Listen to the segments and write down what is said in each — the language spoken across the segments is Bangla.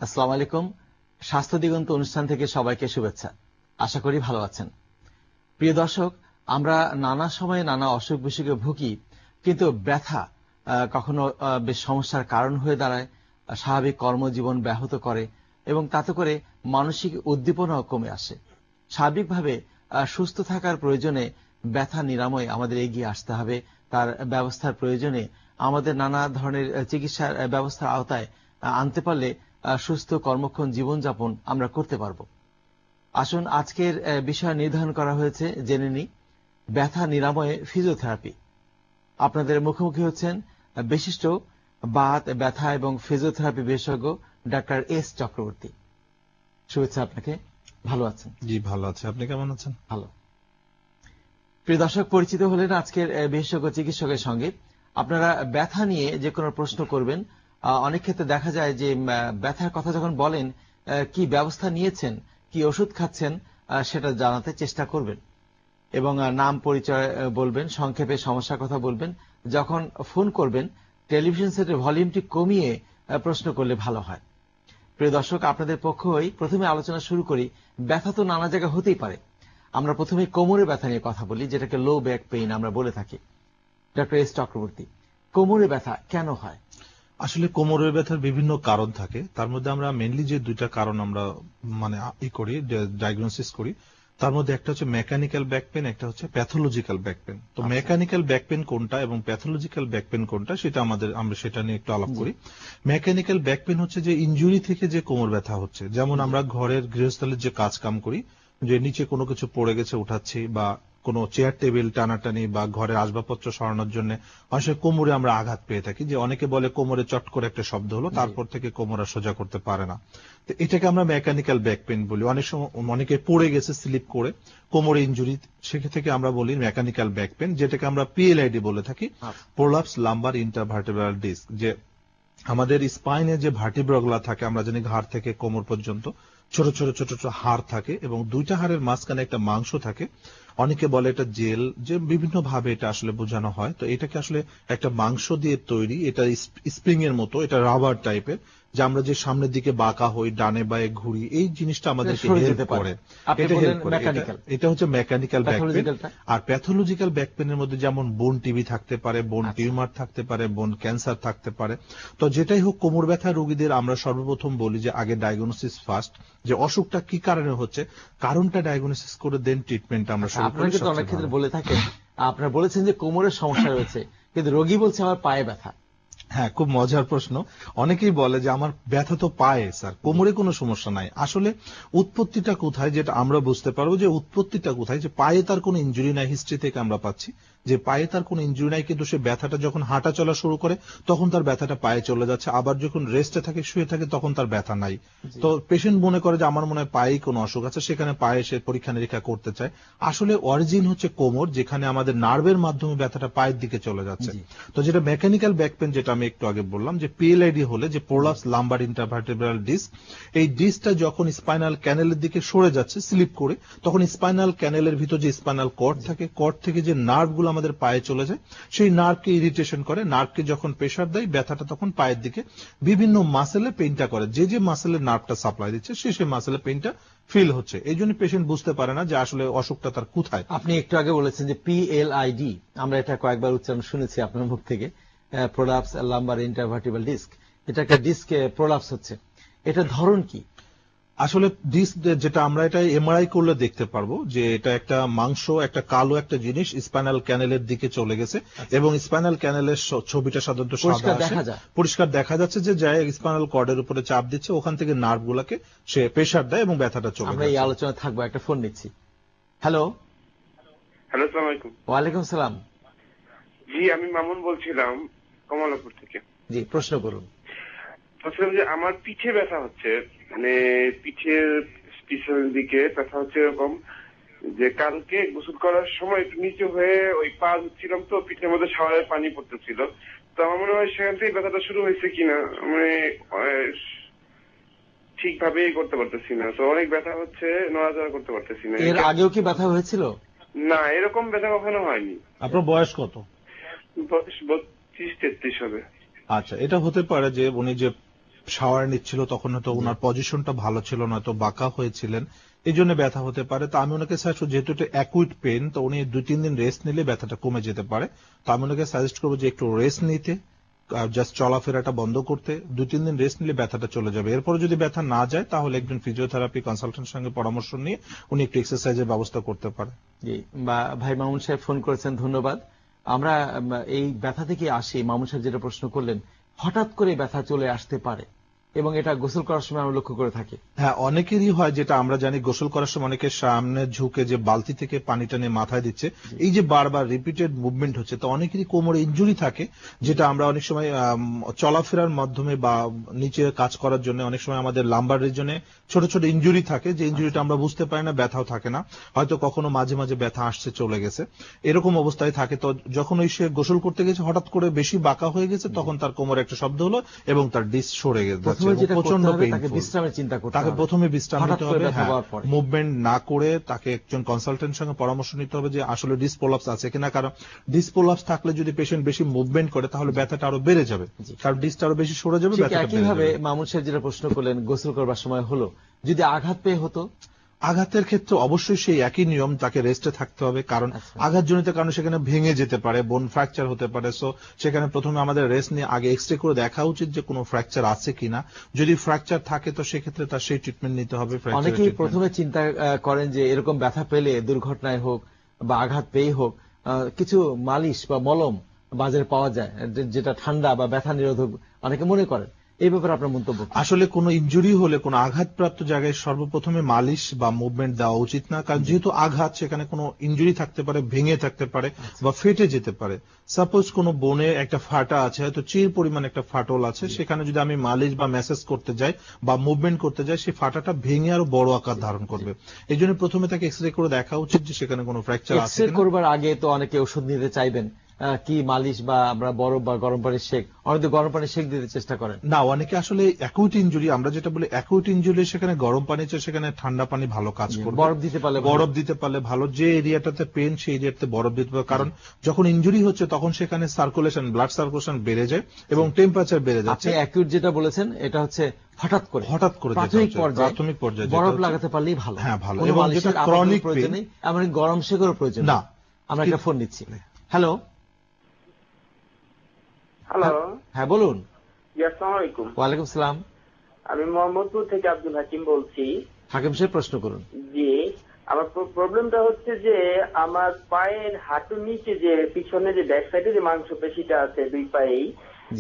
আসসালামু আলাইকুম। স্বাস্থ্য দিগন্ত অনুষ্ঠান থেকে সবাইকে শুভেচ্ছা। আশা করি ভালো আছেন। প্রিয় দর্শক, আমরা নানা সময়ে নানা অসুখ বিসুখে ভুগি, কিন্তু ব্যথা কখনো বেশ সমস্যার কারণ হয়ে দাঁড়ায়, স্বাভাবিক কর্মজীবন ব্যাহত করে এবং তাতে করে মানসিক উদ্দীপনাও কমে আসে। স্বাভাবিকভাবে সুস্থ থাকার প্রয়োজনে ব্যথা নিরাময় আমাদের এগিয়ে আসতে হবে। তার ব্যবস্থার প্রয়োজনে আমাদের নানা ধরনের চিকিৎসার ব্যবস্থার আওতায় আনতে পারলে সুস্থ কর্মক্ষম জীবনযাপন আমরা করতে পারব। আসুন আজকের বিষয় নির্ধারণ করা হয়েছে, জেনে নিই ব্যথা নিরাময়ে ফিজিওথেরাপি। আপনাদের মুখোমুখি হচ্ছেন বিশিষ্ট বাত, ব্যথা এবং ফিজিওথেরাপি বিশেষজ্ঞ ডাক্তার এস চক্রবর্তী। শুভেচ্ছা আপনাকে। ভালো আছেন? জি ভালো আছে, আপনি কেমন আছেন? ভালো। প্রিয় দর্শক, পরিচিত হলেন আজকের বিশেষজ্ঞ চিকিৎসকের সঙ্গে। আপনারা ব্যথা নিয়ে যে কোনো প্রশ্ন করবেন। অনেক ক্ষেত্রে দেখা যায় যে ব্যথার কথা যখন বলেন, কি ব্যবস্থা নিয়েছেন, কি ওষুধ খাচ্ছেন, সেটা জানাতে চেষ্টা করবেন এবং নাম পরিচয় বলবেন, সংক্ষেপে সমস্যার কথা বলবেন। যখন ফোন করবেন টেলিভিশন সেটের ভলিউমটি কমিয়ে প্রশ্ন করলে ভালো হয়। প্রিয় দর্শক, আপনাদের পক্ষ হয়ে প্রথমে আলোচনা শুরু করি। ব্যথা তো নানা জায়গায় হতেই পারে। আমরা প্রথমে কোমরে ব্যথা নিয়ে কথা বলি, যেটাকে লো ব্যাক পেইন আমরা বলে থাকি। ডক্টর এস চক্রবর্তী, কোমরে ব্যথা কেন হয়? আসলে কোমরের ব্যথার বিভিন্ন কারণ থাকে, তার মধ্যে আমরা মেইনলি যে দুইটা কারণ আমরা ডায়াগনোসিস করি, তার মধ্যে একটা হচ্ছে মেকানিক্যাল ব্যাক পেন, একটা হচ্ছে প্যাথোলজিক্যাল ব্যাক পেন। তো মেকানিক্যাল ব্যাক পেন কোনটা এবং প্যাথোলজিক্যাল ব্যাক পেন কোনটা, সেটা আমরা সেটা নিয়ে একটু আলাপ করি। মেকানিক্যাল ব্যাক পেন হচ্ছে যে ইনজুরি থেকে যে কোমর ব্যথা হচ্ছে, যেমন আমরা ঘরের গৃহস্থলীর যে কাজ কাম করি, যে নিচে কোনো কিছু পড়ে গেছে উঠাচ্ছি, বা কোনো চেয়ার টেবিল টানাটানি বা ঘরের আসবাবপত্র সরানোর জন্য অনেক কোমরে আমরা আঘাত পেয়ে থাকি। যে অনেকে বলে কোমরে চট করে একটা শব্দ হলো, তারপর থেকে কোমর আর সোজা করতে পারে না। তো এটাকে আমরা মেকানিক্যাল ব্যাক পেন বলি। অনেক সময় অনেকে পড়ে গেছে স্লিপ করে কোমরে ইনজুরি, সেক্ষেত্রে থেকে আমরা বলি মেকানিক্যাল ব্যাক পেন, যেটাকে আমরা পিএলআইডি বলে থাকি, প্রোলাপস লাম্বার ইন্টারভার্টেব্রাল ডিস্ক। যে আমাদের স্পাইনে যে ভার্টিব্রাগুলা থাকে, আমরা জানি ঘাড় থেকে কোমর পর্যন্ত ছোট ছোট ছোট ছোট হাড় থাকে এবং দুইটা হাড়ের মাঝখানে একটা মাংস থাকে। অনেকে বলে এটা জেল, যে বিভিন্ন ভাবে এটা আসলে বোঝানো হয়। তো এটাকে আসলে একটা মাংস দিয়ে তৈরি, এটা স্প্রিং এর মতো, এটা রাবার টাইপের, যে আমরা যে সামনের দিকে বাঁকা হই, ডানে বাঁয়ে ঘুরি, এই জিনিসটা আমাদেরকে হেল্প করে। এটা হচ্ছে মেকানিক্যাল ব্যাক পেন। আর প্যাথোলজিক্যাল ব্যাক পেনের মধ্যে যেমন বোন টিবি থাকতে পারে, বোন টিউমার থাকতে পারে, বোন ক্যান্সার থাকতে পারে। তো যেটাই হোক, কোমর ব্যথা রোগীদের আমরা সর্বপ্রথম বলি যে আগে ডায়াগনোসিস ফার্স্ট, যে অসুখটা কি কারণে হচ্ছে, কারণটা ডায়াগনোসিস করে দেন ট্রিটমেন্ট আমরা শুরু করি। আপনারা কিন্তু অনেক ক্ষেত্রে বলে থাকেন, আপনারা বলেছেন যে কোমরের সমস্যা রয়েছে, কিন্তু রোগী বলছে আমার পায়ে ব্যথা। হ্যাঁ, খুব মজার প্রশ্ন। অনেকেই বলে যে আমার ব্যথা তো পায়ে স্যার, কোমরে কোনো সমস্যা নাই। আসলে উৎপত্তিটা কোথায়, যেটা আমরা বুঝতে পারবো যে উৎপত্তিটা কোথায়, যে পায়ে তার কোনো ইনজুরি নাই, হিস্ট্রি থেকে আমরা পাচ্ছি যে পায়ে তার কোনো ইনজুরি নাই, কিন্তু সে ব্যথাটা যখন হাঁটা চলা শুরু করে তখন তার ব্যথাটা পায়ে চলে যাচ্ছে, আবার যখন রেস্টে থাকে, শুয়ে থাকে, তখন তার ব্যথা নাই। তো পেশেন্ট মনে করে যে আমার মনে হয় পায়েই কোনো অসুখ আছে, সেখানে পায়ে সে পরীক্ষা নিরীক্ষা করতে চায়। আসলে অরিজিন হচ্ছে কোমর, যেখানে আমাদের নার্ভের মাধ্যমে ব্যথাটা পায়ের দিকে চলে যাচ্ছে। তো যেটা মেকানিক্যাল ব্যাক পেন, যেটা আমি একটু আগে বললাম, যে পিএলআইডি হলে যে প্রোলাপস লাম্বার ইন্টারভার্টেব্রাল ডিস্ক, এই ডিস্কটা যখন স্পাইনাল ক্যানেলের দিকে সরে যাচ্ছে স্লিপ করে, তখন স্পাইনাল ক্যানেলের ভিতর যে স্পাইনাল কর্ড থাকে, কর্ড থেকে যে নার্ভগুলো আমাদের পায়ে চলে যায়, সেই নার্ভকে ইরিটেশন করে। নার্ভকে যখন প্রেসার দেয়, ব্যথাটা তখন পায়ের দিকে বিভিন্ন মাসেলে পেইনটা করে। যে যে মাসেলে নার্ভটা সাপ্লাই দিচ্ছে, সেই মাসেলে পেইনটা ফিল হচ্ছে। এই জন্য পেশেন্ট বুঝতে পারে না যে আসলে অসুখটা তার কোথায়। আপনি একটু আগে বলেছেন যে পিএলআইডি, আমরা এটা কয়েকবার উচ্চারণ শুনেছি আপনার মুখ থেকে, প্রোলাপস লাম্বার ইন্টারভার্টেব্রাল ডিস্ক। এটা একটা ডিস্ক প্রোলাপস হচ্ছে, এটা ধরন কি? আসলে ডিস্ক, যেটা আমরা এটা এমআরআই করলে দেখতে পারবো যে এটা একটা মাংস, একটা কালো একটা জিনিস স্পাইনাল ক্যানেলের দিকে চলে গেছে, এবং স্পাইনাল ক্যানেলের ছবিটা সাধারণত পরিষ্কার দেখা যাচ্ছে, যে যায় স্পাইনাল কর্ডের উপরে চাপ দিচ্ছে, ওখান থেকে নার্ভ গুলাকে সে প্রেসার দেয় এবং ব্যথাটা চলে যায়। আমরা এই আলোচনা থাকবো, একটা ফোন নিচ্ছি। হ্যালো। হ্যালো, আসসালামু আলাইকুম। ওয়ালাইকুম সালাম। জি, আমি মামুন বলছিলাম কমলাপুর থেকে। জি, প্রশ্ন করুন। বলছিলাম যে আমার পিঠে ব্যথা হচ্ছে, মানে পিঠের পিছনের দিকে ব্যথা হচ্ছে, এরকম যে কালকে গোসল করার সময় একটু নিচু হয়ে ওই পা ধুচ্ছিলাম, তো পিঠের মধ্যে শাওয়ারের পানি পড়তেছিল। তো আমার মনে হয় সেখান থেকে ব্যথাটা শুরু হয়েছে কিনা, মানে ঠিকভাবেই করতে পারতেছি না। তো অনেক ব্যথা হচ্ছে, নড়াচড়া করতে পারতেছি না। এর আগেও কি ব্যথা হয়েছিল? না, এরকম ব্যথা কখনো হয়নি। আপনার বয়স কত? 32-33 হবে। আচ্ছা, এটা হতে পারে যে উনি যে শাওয়ার নিচ্ছিল তখন হয়তো ওনার পজিশনটা ভালো ছিল না, হয়তো বাঁকা হয়েছিলেন, এই জন্য ব্যথা হতে পারে। তো আমি ওনাকে সাজেস্ট, যেহেতু এটা অ্যাকুইট পেন, তো উনি 2-3 দিন রেস্ট নিলে ব্যথাটা কমে যেতে পারে। তো আমি ওনাকে সাজেস্ট করবো যে একটু রেস্ট নিতে, জাস্ট চলাফেরাটা বন্ধ করতে, 2-3 দিন রেস্ট নিলে ব্যথাটা চলে যাবে। এরপর যদি ব্যথা না যায় তাহলে একজন ফিজিওথেরাপি কনসালটেন্টের সঙ্গে পরামর্শ নিয়ে উনি একটু এক্সারসাইজের ব্যবস্থা করতে পারে। জি, বা ভাই মামুন সাহেব ফোন করেছেন, ধন্যবাদ। আমরা এই ব্যথা থেকে আসি, মামুন সাহেব যেটা প্রশ্ন করলেন, হঠাৎ করে ব্যথা চলে আসতে পারে এবং এটা গোসল করার সময় আমরা লক্ষ্য করে থাকি। হ্যাঁ, অনেকেরই হয়, যেটা আমরা জানি গোসল করার সময় অনেকে সামনে ঝুঁকে যে বালতি থেকে পানিটা নিয়ে মাথায় দিচ্ছে, এই যে বারবার রিপিটেড মুভমেন্ট হচ্ছে, তো অনেকেরই কোমরে ইনজুরি থাকে, যেটা আমরা অনেক সময় চলাফেরার মাধ্যমে বা নিচে কাজ করার জন্য অনেক সময় আমাদের লাম্বার রিজনে ছোট ছোট ইনজুরি থাকে, যে ইনজুরিটা আমরা বুঝতে পারি না, ব্যথাও থাকে না, হয়তো কখনো মাঝে মাঝে ব্যথা আসছে চলে গেছে, এরকম অবস্থায় থাকে। তো যখন ওই সে গোসল করতে গেছে হঠাৎ করে বেশি বাঁকা হয়ে গেছে, তখন তার কোমরে একটা শব্দ হলো এবং তার ডিস্ক সরে গেছে, প্রচন্ড পেইনফুল। বিশ্রামের চিন্তা করতে তাকে হবে, প্রথমে বিশ্রাম নিতে হবে, হওয়ার পরে মুভমেন্ট না করে তাকে একজন কনসালটেন্টের সঙ্গে পরামর্শ নিতে হবে যে আসলে ডিস্ক প্রলাপস আছে কিনা। কারণ ডিস্ক প্রলাপস থাকলে যদি পেশেন্ট বেশি মুভমেন্ট করে তাহলে ব্যথাটা আরো বেড়ে যাবে, কারণ ডিস্কটা আরো বেশি সরে যাবে, ব্যথাটা বেড়ে যাবে। একইভাবে মামুন সাহেব যেটা প্রশ্ন করলেন, গোসল করবার সময় হলো, যদি আঘাত পেয়ে হতো, আঘাতের ক্ষেত্রে অবশ্যই সেই একই নিয়ম, তাকে রেস্টে থাকতে হবে, কারণ আঘাতজনিত কারণে সেখানে ভেঙে যেতে পারে, বোন ফ্র্যাকচার হতে পারে। সো সেখানে প্রথমে আমাদের রেস্ট নিয়ে আগে এক্সরে করে দেখা উচিত যে কোনো ফ্র্যাকচার আছে কিনা। যদি ফ্র্যাকচার থাকে তো সেক্ষেত্রে তার সেই ট্রিটমেন্ট নিতে হবে। অনেকেই প্রথমে চিন্তা করেন যে এরকম ব্যথা পেলে, দুর্ঘটনায় হোক বা আঘাত পেয়ে হোক, কিছু মালিশ বা মলম বাজারে পাওয়া যায় যেটা ঠান্ডা বা ব্যথা নিরোধক, অনেকে মনে করেন। এই ব্যাপারে আপনার মন্তব্য? আসলে কোনো ইনজুরি হলে, কোনো আঘাতপ্রাপ্ত জায়গায় সর্বপ্রথমে মালিশ বা মুভমেন্ট দেওয়া উচিত না, কারণ যেহেতু আঘাত, সেখানে কোনো ইনজুরি থাকতে পারে, ভেঙে থাকতে পারে বা ফেটে যেতে পারে। সাপোজ কোনো বোনে একটা ফাটা আছে, হয়তো চির পরিমাণ একটা ফাটল আছে, সেখানে যদি আমি মালিশ বা ম্যাসেজ করতে যাই বা মুভমেন্ট করতে যাই, সেই ফাটাটা ভেঙে আরো বড় আকার ধারণ করবে। এই জন্য প্রথমে তাকে এক্সরে করে দেখা উচিত যে সেখানে কোনো ফ্র্যাকচার আছে কিনা। এক্সরে করবার আগে তো অনেকে ওষুধ নিতে চাইবেন, কি মালিশ বা আমরা বরফ বা গরম পানির শেক, অনেকে গরম পানির শেক দিতে চেষ্টা করেন। না, অনেকে আসলে অ্যাকুইট ইনজুরি, আমরা যেটা বলি অ্যাকুইট ইনজুরি, সেখানে গরম পানি চেয়ে সেখানে ঠান্ডা পানি ভালো কাজ করবে। বরফ দিতে পারলে ভালো, যে এরিয়াটাতে পেন সেই এরিয়াতে বরফ দিতে পারে। কারণ যখন ইনজুরি হচ্ছে তখন সেখানে সার্কুলেশন, ব্লাড সার্কুলেশন বেড়ে যায় এবং টেম্পারেচার বেড়ে যাচ্ছে। আপনি অ্যাকুইট যেটা বলেছেন, এটা হচ্ছে হঠাৎ করে প্রাথমিক পর্যায়ে বরফ লাগাতে পারলেই ভালো। হ্যাঁ, ভালো। এবং যেটা ক্রনিক পেন, এমন গরম শেকেরও প্রয়োজন না। আমরা একটা ফোন নিচ্ছি। হ্যালো। হ্যালো, হ্যাঁ বলুন। আসসালামু আলাইকুম। ওয়ালাইকুম সালাম। আমি মোহাম্মদপুর থেকে আব্দুল হাকিম বলছি। হাকিম সাহেব প্রশ্ন করুন। জি, আমার প্রবলেমটা হচ্ছে যে আমার পায়ের হাঁটুর নিচে যে পিছনে যে ব্যাক সাইডে যে মাংসপেশিটা আছে দুই পায়েই,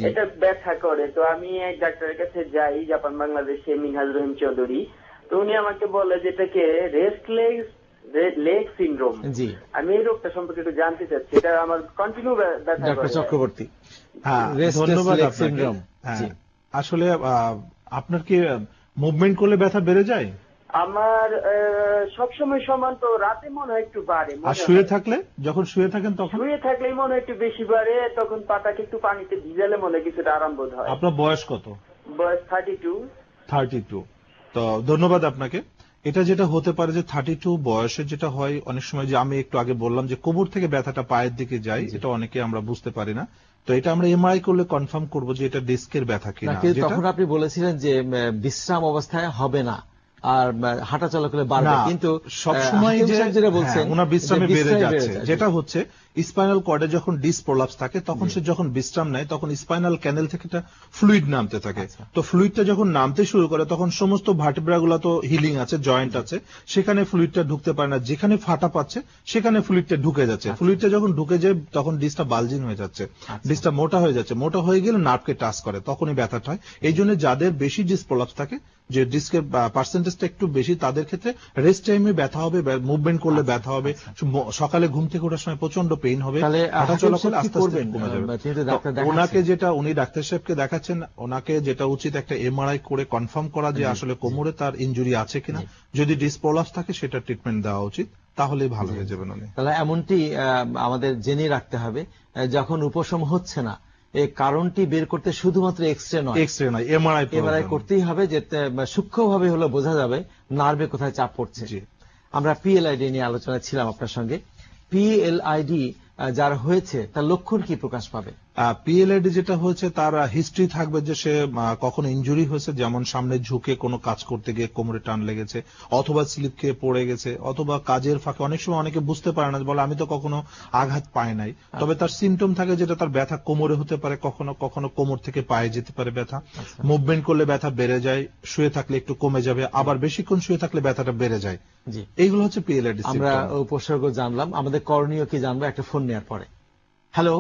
এটা ব্যথা করে। তো আমি এক ডাক্তারের কাছে যাই, জাপান বাংলাদেশে, মিনহাজ রহিম চৌধুরী। তো উনি আমাকে বলে যেটাকে রেস্টলেস লেগ সিনড্রোম। জি, আমি এই রোগটা সম্পর্কে একটু জানতে চাচ্ছি। এটা আমার কন্টিনিউ ব্যথা করে। ডক্টর চক্রবর্তী, হ্যাঁ, ধন্যবাদ আপনাকে। আসলে আপনার কি মুভমেন্ট করলে ব্যথা বেড়ে যায়? আমার সবসময় সমান, তো রাতে মনে হয় একটু বাড়ে। আর শুয়ে থাকলে, যখন শুয়ে থাকেন তখন? শুয়ে থাকলেই মনে হয় একটু বেশি বাড়ে, তখন পাটাকে একটু পানিতে ভিজালে মনে হয় কিছুটা আরাম বোধ হয়। আপনার বয়স কত? বয়স 32। তো ধন্যবাদ আপনাকে। এটা যেটা হতে পারে যে 32 বয়সে যেটা হয়, অনেক সময় যে আমি একটু আগে বললাম যে কোমর থেকে ব্যথাটা পায়ের দিকে যায়, এটা অনেকে আমরা বুঝতে পারি না। তো এটা আমরা এমআরআই করলে কনফার্ম করব যে এটা ডিস্কের ব্যথা কিনা। তখন আপনি বলেছিলেন যে বিশ্রাম অবস্থায় হবে না আর হাঁটা চলা করলে বাড়বে, কিন্তু সবসময় যেটা বলছেন ওনার বিশ্রামে বেড়ে যাচ্ছে। যেটা হচ্ছে স্পাইনাল কর্ডে যখন ডিস্ক প্রলাপস থাকে, তখন সে যখন বিশ্রাম নেয় তখন স্পাইনাল ক্যানেল থেকে একটা ফ্লুইড নামতে থাকে। তো ফ্লুইডটা যখন নামতে শুরু করে তখন সমস্ত ভার্টেব্রাগুলো তো হিলিং আছে, জয়েন্ট আছে, সেখানে ফ্লুইডটা ঢুকতে পারে না। যেখানে ফাটা পাচ্ছে সেখানে ফ্লুইডটা ঢুকে যাচ্ছে। ফ্লুইডটা যখন ঢুকে যায় তখন ডিস্কটা বালজিং হয়ে যাচ্ছে, ডিস্কটা মোটা হয়ে যাচ্ছে। মোটা হয়ে গেলে নার্ভকে টাচ করে, তখনই ব্যথাটা হয়। এই জন্য যাদের বেশি ডিস্ক প্রলাপস থাকে, যে ডিস্কের পার্সেন্টেজটা একটু বেশি, তাদের ক্ষেত্রে রেস্ট টাইমে ব্যথা হবে, মুভমেন্ট করলে ব্যথা হবে, সকালে ঘুম থেকে ওঠার সময় প্রচন্ড পেইন হবে, হাঁটা চলা করলে আস্তে আস্তে কমে যাবে। ওনাকে যেটা, উনি ডাক্তার সাহেবকে দেখাচ্ছেন, ওনাকে যেটা উচিত একটা এমআরআই করে কনফার্ম করা যে আসলে কোমরে তার ইনজুরি আছে কিনা। যদি ডিস্ক প্রলাপস থাকে সেটা ট্রিটমেন্ট দেওয়া উচিত, তাহলেই ভালো হয়ে যাবেন উনি। তাহলে এমনটি আমাদের জেনে রাখতে হবে, যখন উপশম হচ্ছে না, এই কারণটি বের করতে শুধুমাত্র এক্সরে নয়, এমআরআই করতেই হবে, যে সূক্ষ্মভাবে হলে বোঝা যাবে নার্ভে কোথায় চাপ পড়ছে। আমরা পিএলআইডি নিয়ে আলোচনা ছিলাম আপনার সঙ্গে। পিএলআইডি যার হয়েছে তার লক্ষণ কি প্রকাশ পাবে? পিএলআইডি যেটা হয়েছে তার হিস্ট্রি থাকবে যে সে কখনো ইনজুরি হয়েছে, যেমন সামনে ঝুঁকে কোনো কাজ করতে গিয়ে কোমরে টান লেগেছে, অথবা স্লিপ খেয়ে পড়ে গেছে, অথবা কাজের ফাঁকে অনেক সময় অনেকে বুঝতে পারে না, বলে আমি তো কখনো আঘাত পাই নাই, তবে তার সিমটম থাকে যেটা তার ব্যথা কোমরে হতে পারে, কখনো কখনো কোমর থেকে পায়ে যেতে পারে ব্যথা, মুভমেন্ট করলে ব্যথা বেড়ে যায়, শুয়ে থাকলে একটু কমে যাবে, আবার বেশিক্ষণ শুয়ে থাকলে ব্যথাটা বেড়ে যায়। এইগুলো হচ্ছে পিএলআইডি। আমরা উপসর্গ জানলাম, আমাদের করণীয় কি জানবো একটা ফোন নেওয়ার পরে। হ্যালো।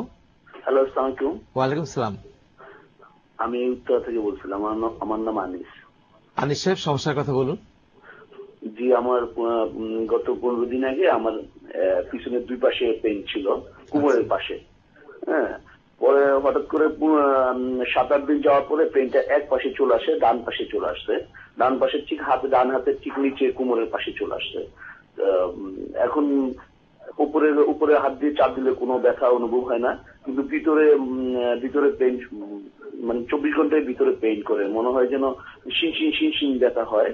হ্যালো, আসসালামু আলাইকুম। ওয়ালাইকুম সালাম। আমি উত্তরা থেকে বলছিলাম, আমার নাম আনিস। আনিস সাহেব, সমস্যার কথা বলুন। জি, আমার গত 15 দিন আগে আমার পিছনের 2 পাশে পেইন ছিল, কোমরের পাশে। হ্যাঁ, পরে হঠাৎ করে 7-8 দিন যাওয়ার পরে পেইনটা এক পাশে চলে আসে, ডান পাশে চলে আসছে, ডান পাশের ঠিক ডান হাতের ঠিক নিচে কোমরের পাশে চলে আসছে। এখন উপরে হাত দিয়ে চাপ দিলে কোনো ব্যথা অনুভব হয় না, কিন্তু ভিতরে পেইন, মানে 24 ঘন্টায় ভিতরে পেইন করে, মনে হয় যেন শিন ব্যথা হয়,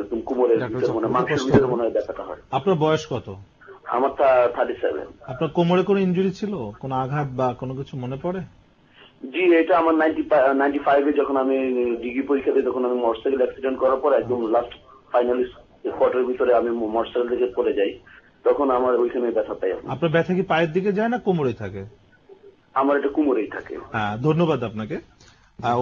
একদম কোমরের ভিতরে, মানে মাংসের ভিতরে মনে হয় ব্যথাটা হয়। আপনার বয়স কত? আমার 37। আপনার কোমরে কোনো ইনজুরি ছিল, কোনো আঘাত বা কোনো কিছু মনে পড়ে? জি, এটা আমার 95-এ যখন আমি ডিগ্রি পরীক্ষা দিই, তখন আমি মোটরসাইকেল অ্যাক্সিডেন্ট করার পর একদম লাস্ট ফাইনাল কোয়ার্টারের ভিতরে আমি মোটরসাইকেল থেকে পড়ে যাই, তখন আমার ওইখানে ব্যথা পাই। আপনার ব্যথা কি পায়ের দিকে যায় না কোমরে থাকে? আমার এটা কোমরেই থাকে। হ্যাঁ, ধন্যবাদ আপনাকে।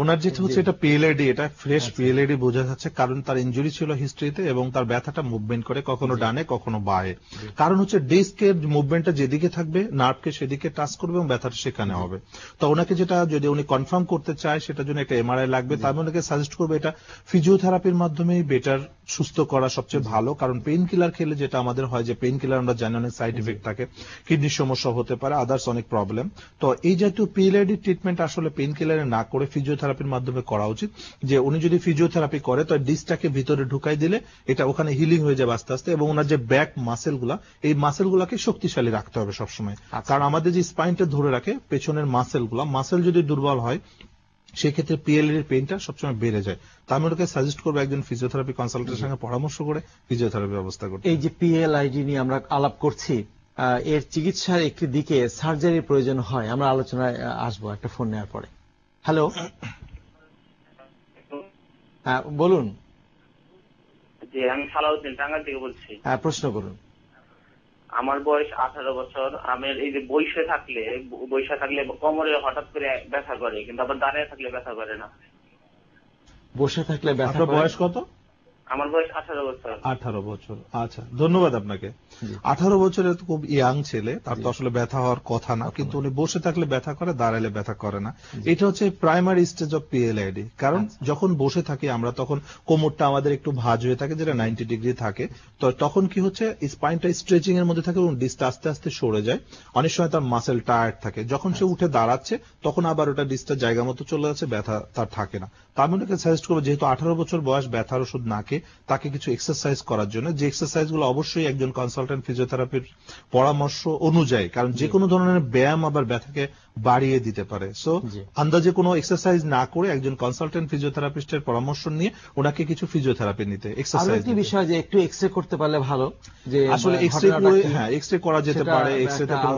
ওনার যেটা হচ্ছে এটা পিএলআইডি, এটা ফ্রেশ পিএলআইডি বোঝা যাচ্ছে, কারণ তার ইনজুরি ছিল হিস্ট্রিতে এবং তার ব্যথাটা মুভমেন্ট করে কখনো ডানে কখনো বায়ে। কারণ হচ্ছে ডিস্কের মুভমেন্টটা যেদিকে থাকবে নার্ভকে সেদিকে টাচ করবে এবং ব্যথাটা সেখানে হবে। তো ওনাকে যেটা যদি উনি কনফার্ম করতে চায় সেটার জন্য একটা এমআরআই লাগবে। তার ওনাকে সাজেস্ট করবে এটা ফিজিওথেরাপির মাধ্যমেই বেটার সুস্থ করা সবচেয়ে ভালো, কারণ পেইন কিলার খেলে যেটা আমাদের হয় যে পেইন কিলার আমরা জানি অনেক সাইড ইফেক্ট থাকে, কিডনির সমস্যা হতে পারে, আদার্স অনেক প্রবলেম। তো এই জাতীয় পিএলআইডি ট্রিটমেন্ট আসলে পেইন কিলারে না করে ফিজিওথেরাপির মাধ্যমে করা উচিত। যে উনি যদি ফিজিওথেরাপি করে তো ডিসটাকে ভিতরে ঢুকাই দিলে এটা ওখানে হিলিং হয়ে যাবে আস্তে আস্তে, এবং ওনার যে ব্যাক মাসেলগুলা, এই মাসেলগুলাকে শক্তিশালী রাখতে হবে সবসময়, কারণ আমাদের যে স্পাইনটা ধরে রাখে পেছনের মাসেলগুলা, মাসেল যদি দুর্বল হয় সেক্ষেত্রে পিএলআইডির পেইনটা সবসময় বেড়ে যায়। তার আমি ওটাকে সাজেস্ট করবো একজন ফিজিওথেরাপি কনসালটেন্টের সঙ্গে পরামর্শ করে ফিজিওথেরাপি ব্যবস্থা করতে। এই যে পিএলআইডি নিয়ে আমরা আলাপ করছি, এর চিকিৎসার একটি দিকে সার্জারির প্রয়োজন হয়, আমরা আলোচনায় আসবো একটা ফোন নেওয়ার পরে। হ্যালো। হ্যাঁ, বলুন। জি, আমি সালাউদ্দিন টাঙ্গাইল থেকে বলছি। হ্যাঁ, প্রশ্ন করুন। আমার বয়স 18 বছর। আমি এই যে বসে থাকলে কোমরে হঠাৎ করে ব্যথা করে, কিন্তু আবার দাঁড়িয়ে থাকলে ব্যথা করে না। বসে থাকলে ব্যথা। আপনার বয়স কত? আমার বয়স 18 বছর। 18 বছর, আচ্ছা, ধন্যবাদ আপনাকে। 18 বছরের তো খুব ইয়াং ছেলে, তার তো আসলে ব্যথা হওয়ার কথা না, কিন্তু উনি বসে থাকলে ব্যথা করে, দাঁড়ালে ব্যথা করে না। এটা হচ্ছে প্রাইমারি স্টেজ অফ পিএলআইডি। কারণ যখন বসে থাকি আমরা তখন কোমরটা আমাদের একটু ভাঁজ হয়ে থাকে, যেটা 90 ডিগ্রি থাকে, তো তখন কি হচ্ছে স্পাইনটা স্ট্রেচিং এর মধ্যে থাকে এবং ডিসটা আস্তে আস্তে সরে যায়। অনেক সময় তার মাসেল টায়ার্ড থাকে, যখন সে উঠে দাঁড়াচ্ছে তখন আবার ওটা ডিসটা জায়গা মতো চলে যাচ্ছে, ব্যথা তার থাকে না। তার মধ্যে সাজেস্ট করবো যেহেতু 18 বছর বয়স, ব্যথার ওষুধ না খেয়ে তাকে কিছু এক্সারসাইজ করার জন্য, যে এক্সারসাইজ গুলো অবশ্যই একজন কনসালটেন্ট ফিজিওথেরাপির পরামর্শ অনুযায়ী, কারণ যে কোনো ধরনের ব্যায়াম আবার ব্যথাকে বাড়িয়ে দিতে পারে। সো আন্দাজে কোনো এক্সারসাইজ না করে একজন কনসালটেন্ট ফিজিওথেরাপিস্টের পরামর্শ নিয়ে ওনাকে কিছু ফিজিওথেরাপি নিতে, এক্সারসাইজ। আরেকটি বিষয় যে একটু এক্সরে করতে পারলে ভালো, যে আসলে এক্সরে করে, হ্যাঁ, এক্সরে করা যেতে পারে, এক্সরেতে কোনো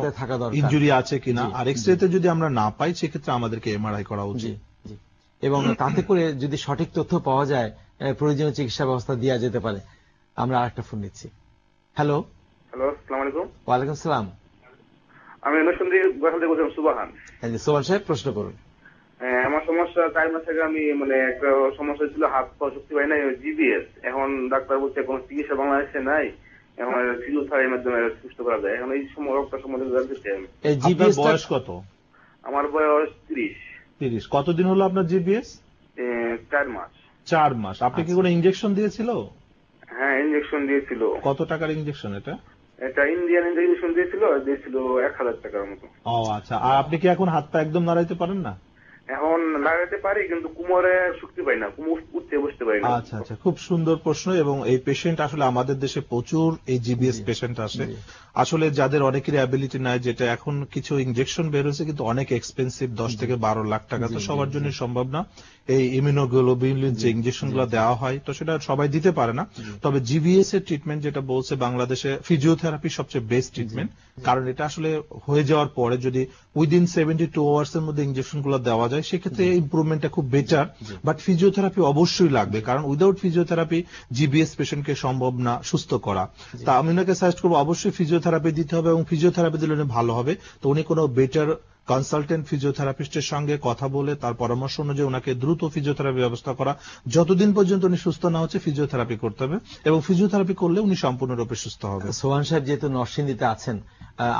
ইনজুরি আছে কিনা, আর এক্সরেতে যদি আমরা না পাই সেক্ষেত্রে আমাদেরকে এমআরআই করা উচিত, এবং তাতে করে যদি সঠিক তথ্য পাওয়া যায় প্রয়োজনীয় চিকিৎসা ব্যবস্থা দেওয়া যেতে পারে। আমরা আরেকটা ফোন নিচ্ছি। হ্যালো। হ্যালো, আসসালামু আলাইকুম। ওয়ালাইকুম সালাম। আমি নরসিংদী থেকে বলছিলাম, সুবাহান। সোহান সাহেব, প্রশ্ন করুন। আমার সমস্যা 4 মাস আগে আমি একটা সমস্যা ছিল, হাত পা শক্তি পাই না, জিবিএস। এখন ডাক্তার বলছে কোনো চিকিৎসা বাংলাদেশে নাই, এখন ফিজিওথেরাপির মাধ্যমে সুস্থ করা যায়। এখন এই রোগটা সম্বন্ধে জানতে চাই আমি। আপনার বয়স কত? আমার বয়স 30। কতদিন হলো আপনার জিবিএস? 4 মাস। 4 মাস। আপনি কি কোনো ইনজেকশন দিয়েছিল? হ্যাঁ, ইনজেকশন দিয়েছিল। কত টাকার ইনজেকশন এটা? এটা ইন্ডিয়ান ইনজেকশন দিয়েছিল 1000 টাকার মতো। ও আচ্ছা। আর আপনি কি এখন হাত পা একদম নাড়াইতে পারেন না? এখন লাগাতে পারি কিন্তু কোমরে শক্তি পাই না, কোমর উঠতে বসতে পারি না। আচ্ছা আচ্ছা, খুব সুন্দর প্রশ্ন। এবং এই পেশেন্ট আসলে আমাদের দেশে প্রচুর এই জিবিএস পেশেন্ট আসে। আসলে যাদের অনেকেরই অ্যাবিলিটি নাই, যেটা এখন কিছু ইনজেকশন বের হয়েছে কিন্তু অনেক এক্সপেন্সিভ, 10 থেকে 12 লাখ টাকা, তো সবার জন্য সম্ভব না। এই ইমিউনোগ্লোবিউলিন যে ইনজেকশন গুলো দেওয়া হয় তো সেটা সবাই দিতে পারে না। তবে জিবিএস এর ট্রিটমেন্ট যেটা বলছে বাংলাদেশে ফিজিওথেরাপি সবচেয়ে বেস্ট ট্রিটমেন্ট, কারণ এটা আসলে হয়ে যাওয়ার পরে যদি উইদিন 72 আওয়ার্স এর মধ্যে ইনজেকশন গুলো দেওয়া যায় সেক্ষেত্রে ইমপ্রুভমেন্টটা খুব বেটার। বাট ফিজিওথেরাপি অবশ্যই লাগবে, কারণ উইদাউট ফিজিওথেরাপি জিবিএস পেশেন্টকে সম্ভব না সুস্থ করা। তা আমি ওনাকে সাজেস্ট করবো অবশ্যই ফিজিওথেরাপি দিতে হবে, এবং ফিজিওথেরাপি দিলে উনি ভালো হবে। তো উনি কোনো বেটার কনসালটেন্ট ফিজিওথেরাপিস্টের সঙ্গে কথা বলে তার পরামর্শ অনুযায়ী ওনাকে দ্রুত ফিজিওথেরাপি ব্যবস্থা করা, যতদিন পর্যন্ত উনি সুস্থ না হচ্ছে ফিজিওথেরাপি করতে হবে, এবং ফিজিওথেরাপি করলে উনি সম্পূর্ণরূপে সুস্থ হবে। সোহান সাহেব যেহেতু নরসিংদীতে আছেন,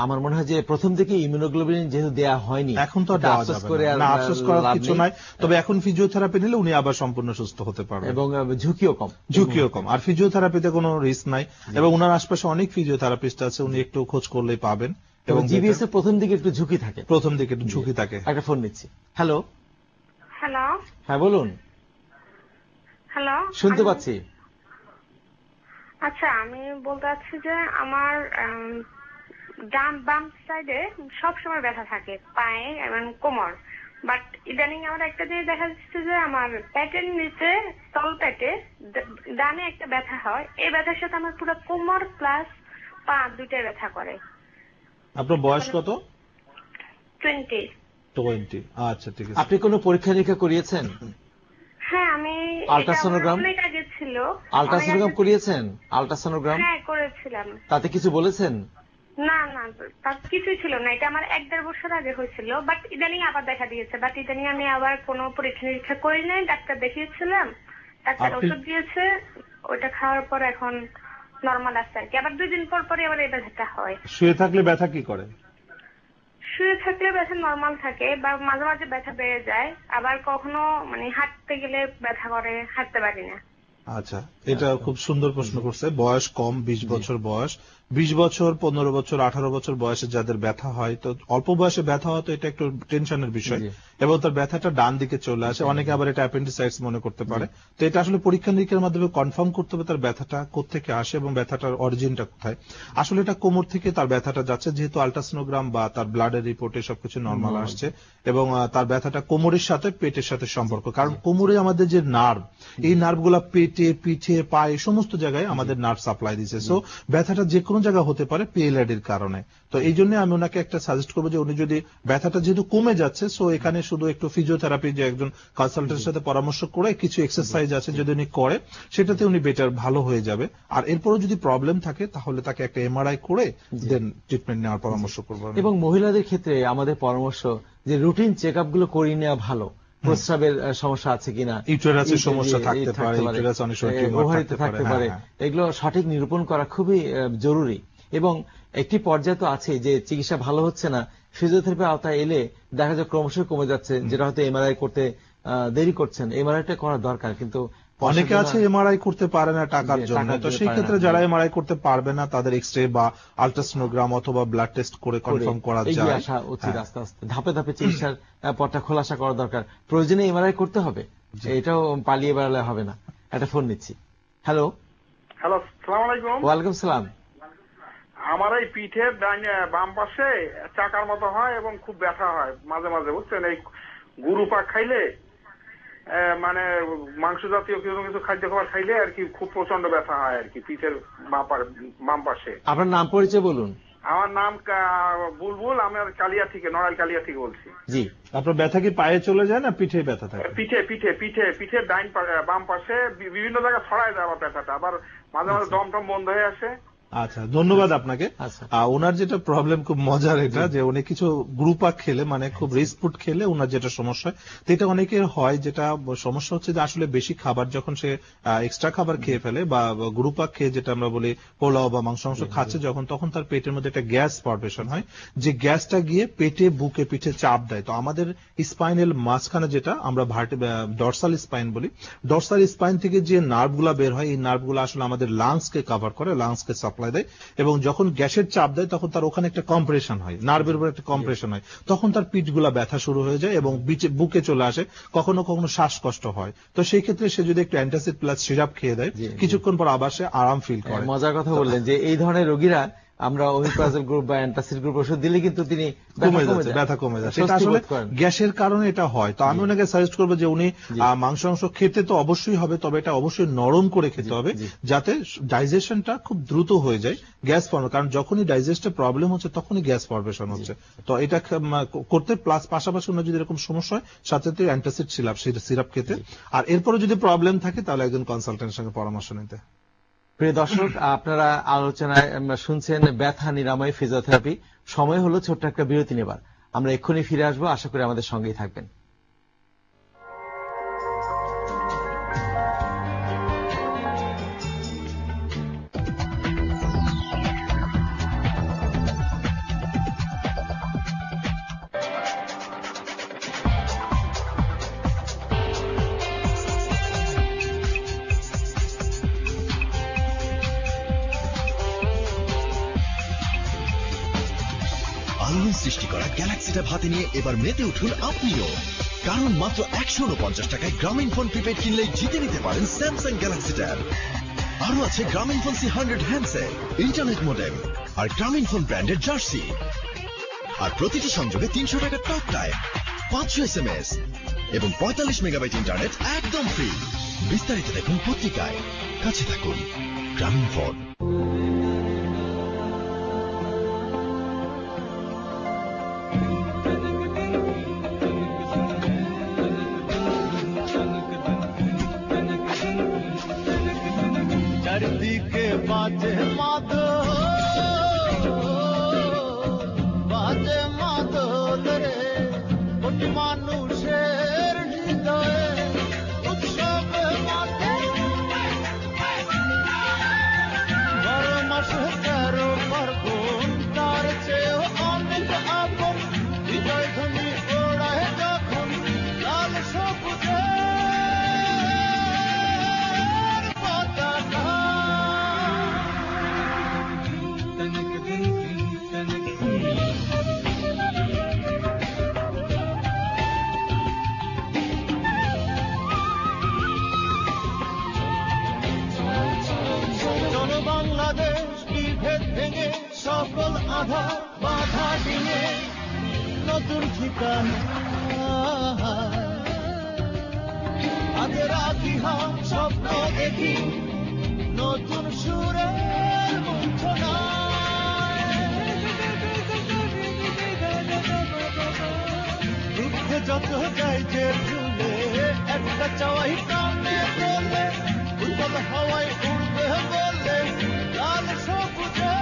আমার মনে হয় যে প্রথম থেকে ইমিউনোগ্লোবিন যেহেতু দেওয়া হয়নি, এখন তো দেওয়া যাবে না, আফসোস করার কিছু নাই। তবে এখন ফিজিওথেরাপি নিলে উনি আবার সম্পূর্ণ সুস্থ হতে পারবেন, এবং ঝুঁকিও কম। আর ফিজিওথেরাপিতে কোনো রিস্ক নাই, এবং ওনার আশপাশে অনেক ফিজিওথেরাপিস্ট আছে, উনি একটু খোঁজ করলেই পাবেন। এবং জিবিএস এর প্রথম দিকে একটু ঝুঁকি থাকে। একটা ফোন নিচ্ছি। হ্যালো। হ্যাঁ বলুন। হ্যালো, শুনতে পাচ্ছি। আচ্ছা, আমি বলতে চাচ্ছি যে আমার বাম সাইডে সবসময় ব্যথা থাকে, পায়ে এবং কোমর। বাট ইদানিং আমার একটা জিনিস দেখা যাচ্ছে যে আমার পেটের নিচে, তল পেটে ডানে একটা ব্যথা হয়। এই ব্যথার সাথে আমার পুরো কোমর প্লাস পা দুইটাই ব্যথা করে। আপনার বয়স কত? 20। আচ্ছা ঠিক আছে। আপনি কোনো পরীক্ষা নিরীক্ষা করিয়েছেন? হ্যাঁ, আমি আল্ট্রাসোনোগ্রাম করিয়েছেন? আল্ট্রাসোনোগ্রাম হ্যাঁ করেছিলাম। তাতে কিছু বলেছেন? না, তার কিছুই ছিল না। এটা আমার 1-1.5 বছর আগে হয়েছিল, বাট ইদানিং আবার দেখা দিয়েছে। বাট ইদানিং আমি আবার কোনো পরীক্ষা নিরীক্ষা করি নাই, ডাক্তার দেখিয়েছিলাম, ডাক্তার ওষুধ দিয়েছে, ওইটা খাওয়ার পর এখন নরমাল আছে আর কি। আবার 2 দিন পর পরই আবার এই ব্যথাটা হয়। শুয়ে থাকলে ব্যথা কি করে? শুয়ে থাকলে ব্যথা নরমাল থাকে, বা মাঝে মাঝে ব্যথা বেড়ে যায়, আবার কখনো হাঁটতে গেলে ব্যথা করে, হাঁটতে পারি না। আচ্ছা, এটা খুব সুন্দর প্রশ্ন করছে। বয়স কম, 20 বছর বয়স। 20 বছর, 15 বছর, 18 বছর বয়সে যাদের ব্যথা হয়, তো অল্প বয়সে ব্যথা হতো এটা একটু টেনশনের বিষয়, এবং তার ব্যথাটা ডান দিকে চলে আসে। অনেকে আবার এটা অ্যাপেন্ডিসাইটিস মনে করতে পারে। তো এটা আসলে পরীক্ষা নিরীক্ষার মাধ্যমে কনফার্ম করতে হবে তার ব্যথাটা কোত্থেকে আসে এবং ব্যথাটার অরিজিনটা কোথায়। আসলে এটা কোমর থেকে তার ব্যথাটা যাচ্ছে, যেহেতু আল্ট্রাসোনোগ্রাম বা তার ব্লাডের রিপোর্টে সবকিছু নর্মাল আসছে, এবং তার ব্যথাটা কোমরের সাথে পেটের সাথে সম্পর্ক। কারণ কোমরে আমাদের যে নার্ভ, এই নার্ভগুলা পেটে, পিঠে, পায়ে সমস্ত জায়গায় আমাদের নার্ভ সাপ্লাই দিচ্ছে। সো ব্যথাটা যে কোনো জায়গায় হতে পারে পিএলআইডির কারণে। তো এই জন্য আমি ওনাকে একটা সাজেস্ট করবো যে উনি যদি ব্যথাটা যেহেতু কমে যাচ্ছে, সো এখানে শুধু একটু ফিজিওথেরাপি, যে একজন কনসালটেন্টের সাথে পরামর্শ করে কিছু এক্সারসাইজ আছে যদি উনি করে, সেটাতে উনি বেটার ভালো হয়ে যাবে। আর এরপরও যদি প্রবলেম থাকে তাহলে তাকে একটা এমআরআই করে দেন ট্রিটমেন্ট নেওয়ার পরামর্শ করবো। এবং মহিলাদের ক্ষেত্রে আমাদের পরামর্শ যে রুটিন চেক আপ গুলো করিয়ে নেওয়া ভালো। প্রস্রাবের সমস্যা আছে কিনা, ইউটেরাসের সমস্যা থাকতে পারে, ইউটেরাস অনেক সময় টিউমার থাকতে পারে, এগুলো সঠিক নিরূপণ করা খুবই জরুরি। এবং একটি পর্যায়ে তো আছে যে চিকিৎসা ভালো হচ্ছে না, ফিজিওথেরাপি আওতায় এলে দেখা যায় ক্রমশ কমে যাচ্ছে, যেটা হয়তো এমআরআই করতে দেরি করছেন। এমআরআইটা করা দরকার, কিন্তু অনেকে আছে এমআরআই করতে পারে না টাকার জন্য। তো সেই ক্ষেত্রে যারা এমআরআই করতে পারবে না তাদের এক্সরে বা আল্ট্রাসোনোগ্রাম অথবা ব্লাড টেস্ট করে কনফার্ম করা যায়। আসা উচিত, আস্তে আস্তে ধাপে ধাপে চিকিৎসার পথটা খোলাসা করা দরকার। প্রয়োজনে এমআরআই করতে হবে, এটাও পালিয়ে বেড়ালে হবে না। একটা ফোন নিচ্ছি। হ্যালো। আসসালামু আলাইকুম। ওয়ালাইকুম সালাম। আমার এই পিঠের বাম পাশে চাকার মতো হয় এবং খুব ব্যথা হয় মাঝে মাঝে, বুঝছেন। এই গরু পাক খাইলে, মানে মাংস জাতীয় কিছু খাদ্য খাবার খাইলে আর কি খুব প্রচন্ড ব্যথা হয় আর কি পিঠের বাম পাশে। আপনার নাম পরিচয় বলুন। আমার নাম বুলবুল, আমি কালিয়া থেকে, নড়াইল কালিয়া থেকে বলছি। জি। আপনার ব্যথা কি পায়ে চলে যায় না পিঠে ব্যথা থাকে? পিঠে ডাইন বাম পাশে বিভিন্ন জায়গায় ছড়ায় যায় আমার ব্যথাটা, আবার মাঝে মাঝে দম টম বন্ধ হয়ে আসে। আচ্ছা, ধন্যবাদ আপনাকে। ওনার যেটা প্রবলেম খুব মজার, এটা যে উনি কিছু গ্রুপাক খেলে, মানে খুব রিচ ফুড খেলে ওনার যেটা সমস্যা হয়, এটা অনেকের হয়। যেটা সমস্যা হচ্ছে যে আসলে বেশি খাবার যখন সে এক্সট্রা খাবার খেয়ে ফেলে বা গ্রুপাক খেয়ে, যেটা আমরা বলি পোলাও বা মাংস খাচ্ছে যখন, তখন তার পেটের মধ্যে একটা গ্যাস ফরমেশন হয়, যে গ্যাসটা গিয়ে পেটে, বুকে, পিঠে চাপ দেয়। তো আমাদের স্পাইনাল মাঝখানে, যেটা আমরা ডরসাল স্পাইন বলি, ডরসাল স্পাইন থেকে যে নার্ভগুলা বের হয়, এই নার্ভগুলো আসলে আমাদের লাংসকে কভার করে, লাংসকে সাপোর্ট সাপ্লাই দেয়, এবং যখন গ্যাসের চাপ দেয় তখন তার ওখানে একটা কম্প্রেশন হয়, নার্ভের উপর একটা কম্প্রেশন হয়, তখন তার পিঠগুলা ব্যথা শুরু হয়ে যায় এবং বুকে চলে আসে, কখনো কখনো শ্বাসকষ্ট হয়। তো সেই ক্ষেত্রে সে যদি একটু অ্যান্টাসিড প্লাস সিরাপ খেয়ে দেয়, কিছুক্ষণ পর আবার সে আরাম ফিল করে। মজার কথা বললেন যে এই ধরনের রোগীরা আমরা ওমিপ্রাজল গ্রুপ বা অ্যান্টাসিড গ্রুপ ওষুধ দিলে কিন্তু তিনি ব্যথা কমে যাচ্ছে। এটা আসলে গ্যাসের কারণে এটা হয়। তো আমি ওনাকে সাজেস্ট করবো যে উনি মাংস খেতে তো অবশ্যই হবে, তবে এটা অবশ্যই নরম করে খেতে হবে, যাতে ডাইজেশনটা খুব দ্রুত হয়ে যায়, গ্যাস ফর্ম, কারণ যখনই ডাইজেস্টে প্রবলেম হচ্ছে তখনই গ্যাস ফরমেশন হচ্ছে। তো এটা করতে প্লাস পাশাপাশি যদি এরকম সমস্যা হয় সাথে সাথে অ্যান্টাসিড সিরাপ খেতে, আর এরপরে যদি প্রবলেম থাকে তাহলে একজন কনসালটেন্টের সঙ্গে পরামর্শ নিতে। প্রিয় দর্শক, আপনারা আলোচনায় শুনছেন ব্যথা নিরাময় ফিজিওথেরাপি। সময় হলো ছোট্ট একটা বিরতি নেবার। আমরা এক্ষুনি ফিরে আসবো, আশা করি আমাদের সঙ্গেই থাকবেন। সৃষ্টি করা গ্যালাক্সিটা হাতে নিয়ে এবার মেতে উঠুন আপনিও, কারণ মাত্র 149 টাকায় গ্রামীণ ফোন প্রিপেড কিনলেই জিতে নিতে পারেন স্যামসাং গ্যালাক্সি ট্যাব। আরো আছে Grameenphone C100 handset, internet modem আর গ্রামীণ ফোন ব্র্যান্ডের জার্সি। আর প্রতিটি সংযোগে 300 টাকা টক টাইম, 500 SMS এবং 45 মেগাবাইট ইন্টারনেট একদম ফ্রি। বিস্তারিত দেখুন পত্রিকায়। কাছে থাকুন গ্রামীণ ফোন। চারিদিকে বাজে মাদল, বাজে মাদল রে, কোটি মানুষের হৃদয়ে উৎসবে মাতে। 12 মাসে 13 পার্বণ, তার চেয়েও অনেক আপন। হৃদয় ধ্বনি ওড়ায় যখন লাল সবুজে সকল আধার বাধা দিয়ে নতুন ঠিকানা, আগের ইতিহাস স্বপ্ন দেখি নতুন সুরের মন্থনা। দুঃখে যত যাই যে ভুলে, একটা চাওয়াই কানে বলে, উত্তল হাওয়ায় উড়বে বলে লাল সবুজে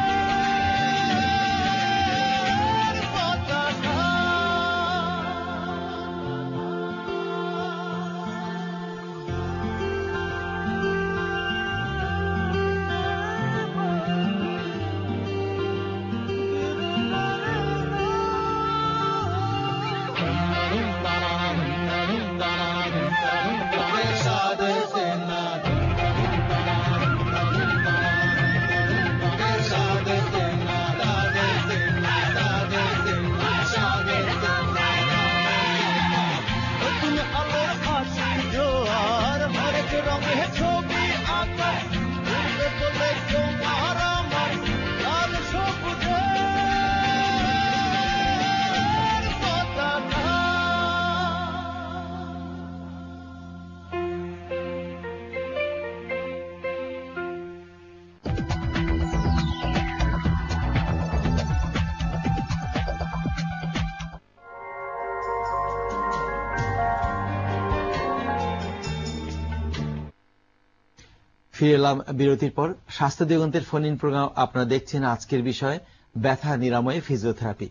ফিরে এলাম বিরতির পর। স্বাস্থ্য দিগন্তের ফোন ইন প্রোগ্রাম আপনারা দেখছেন। আজকের বিষয় ব্যথা নিরাময়ে ফিজিওথেরাপি,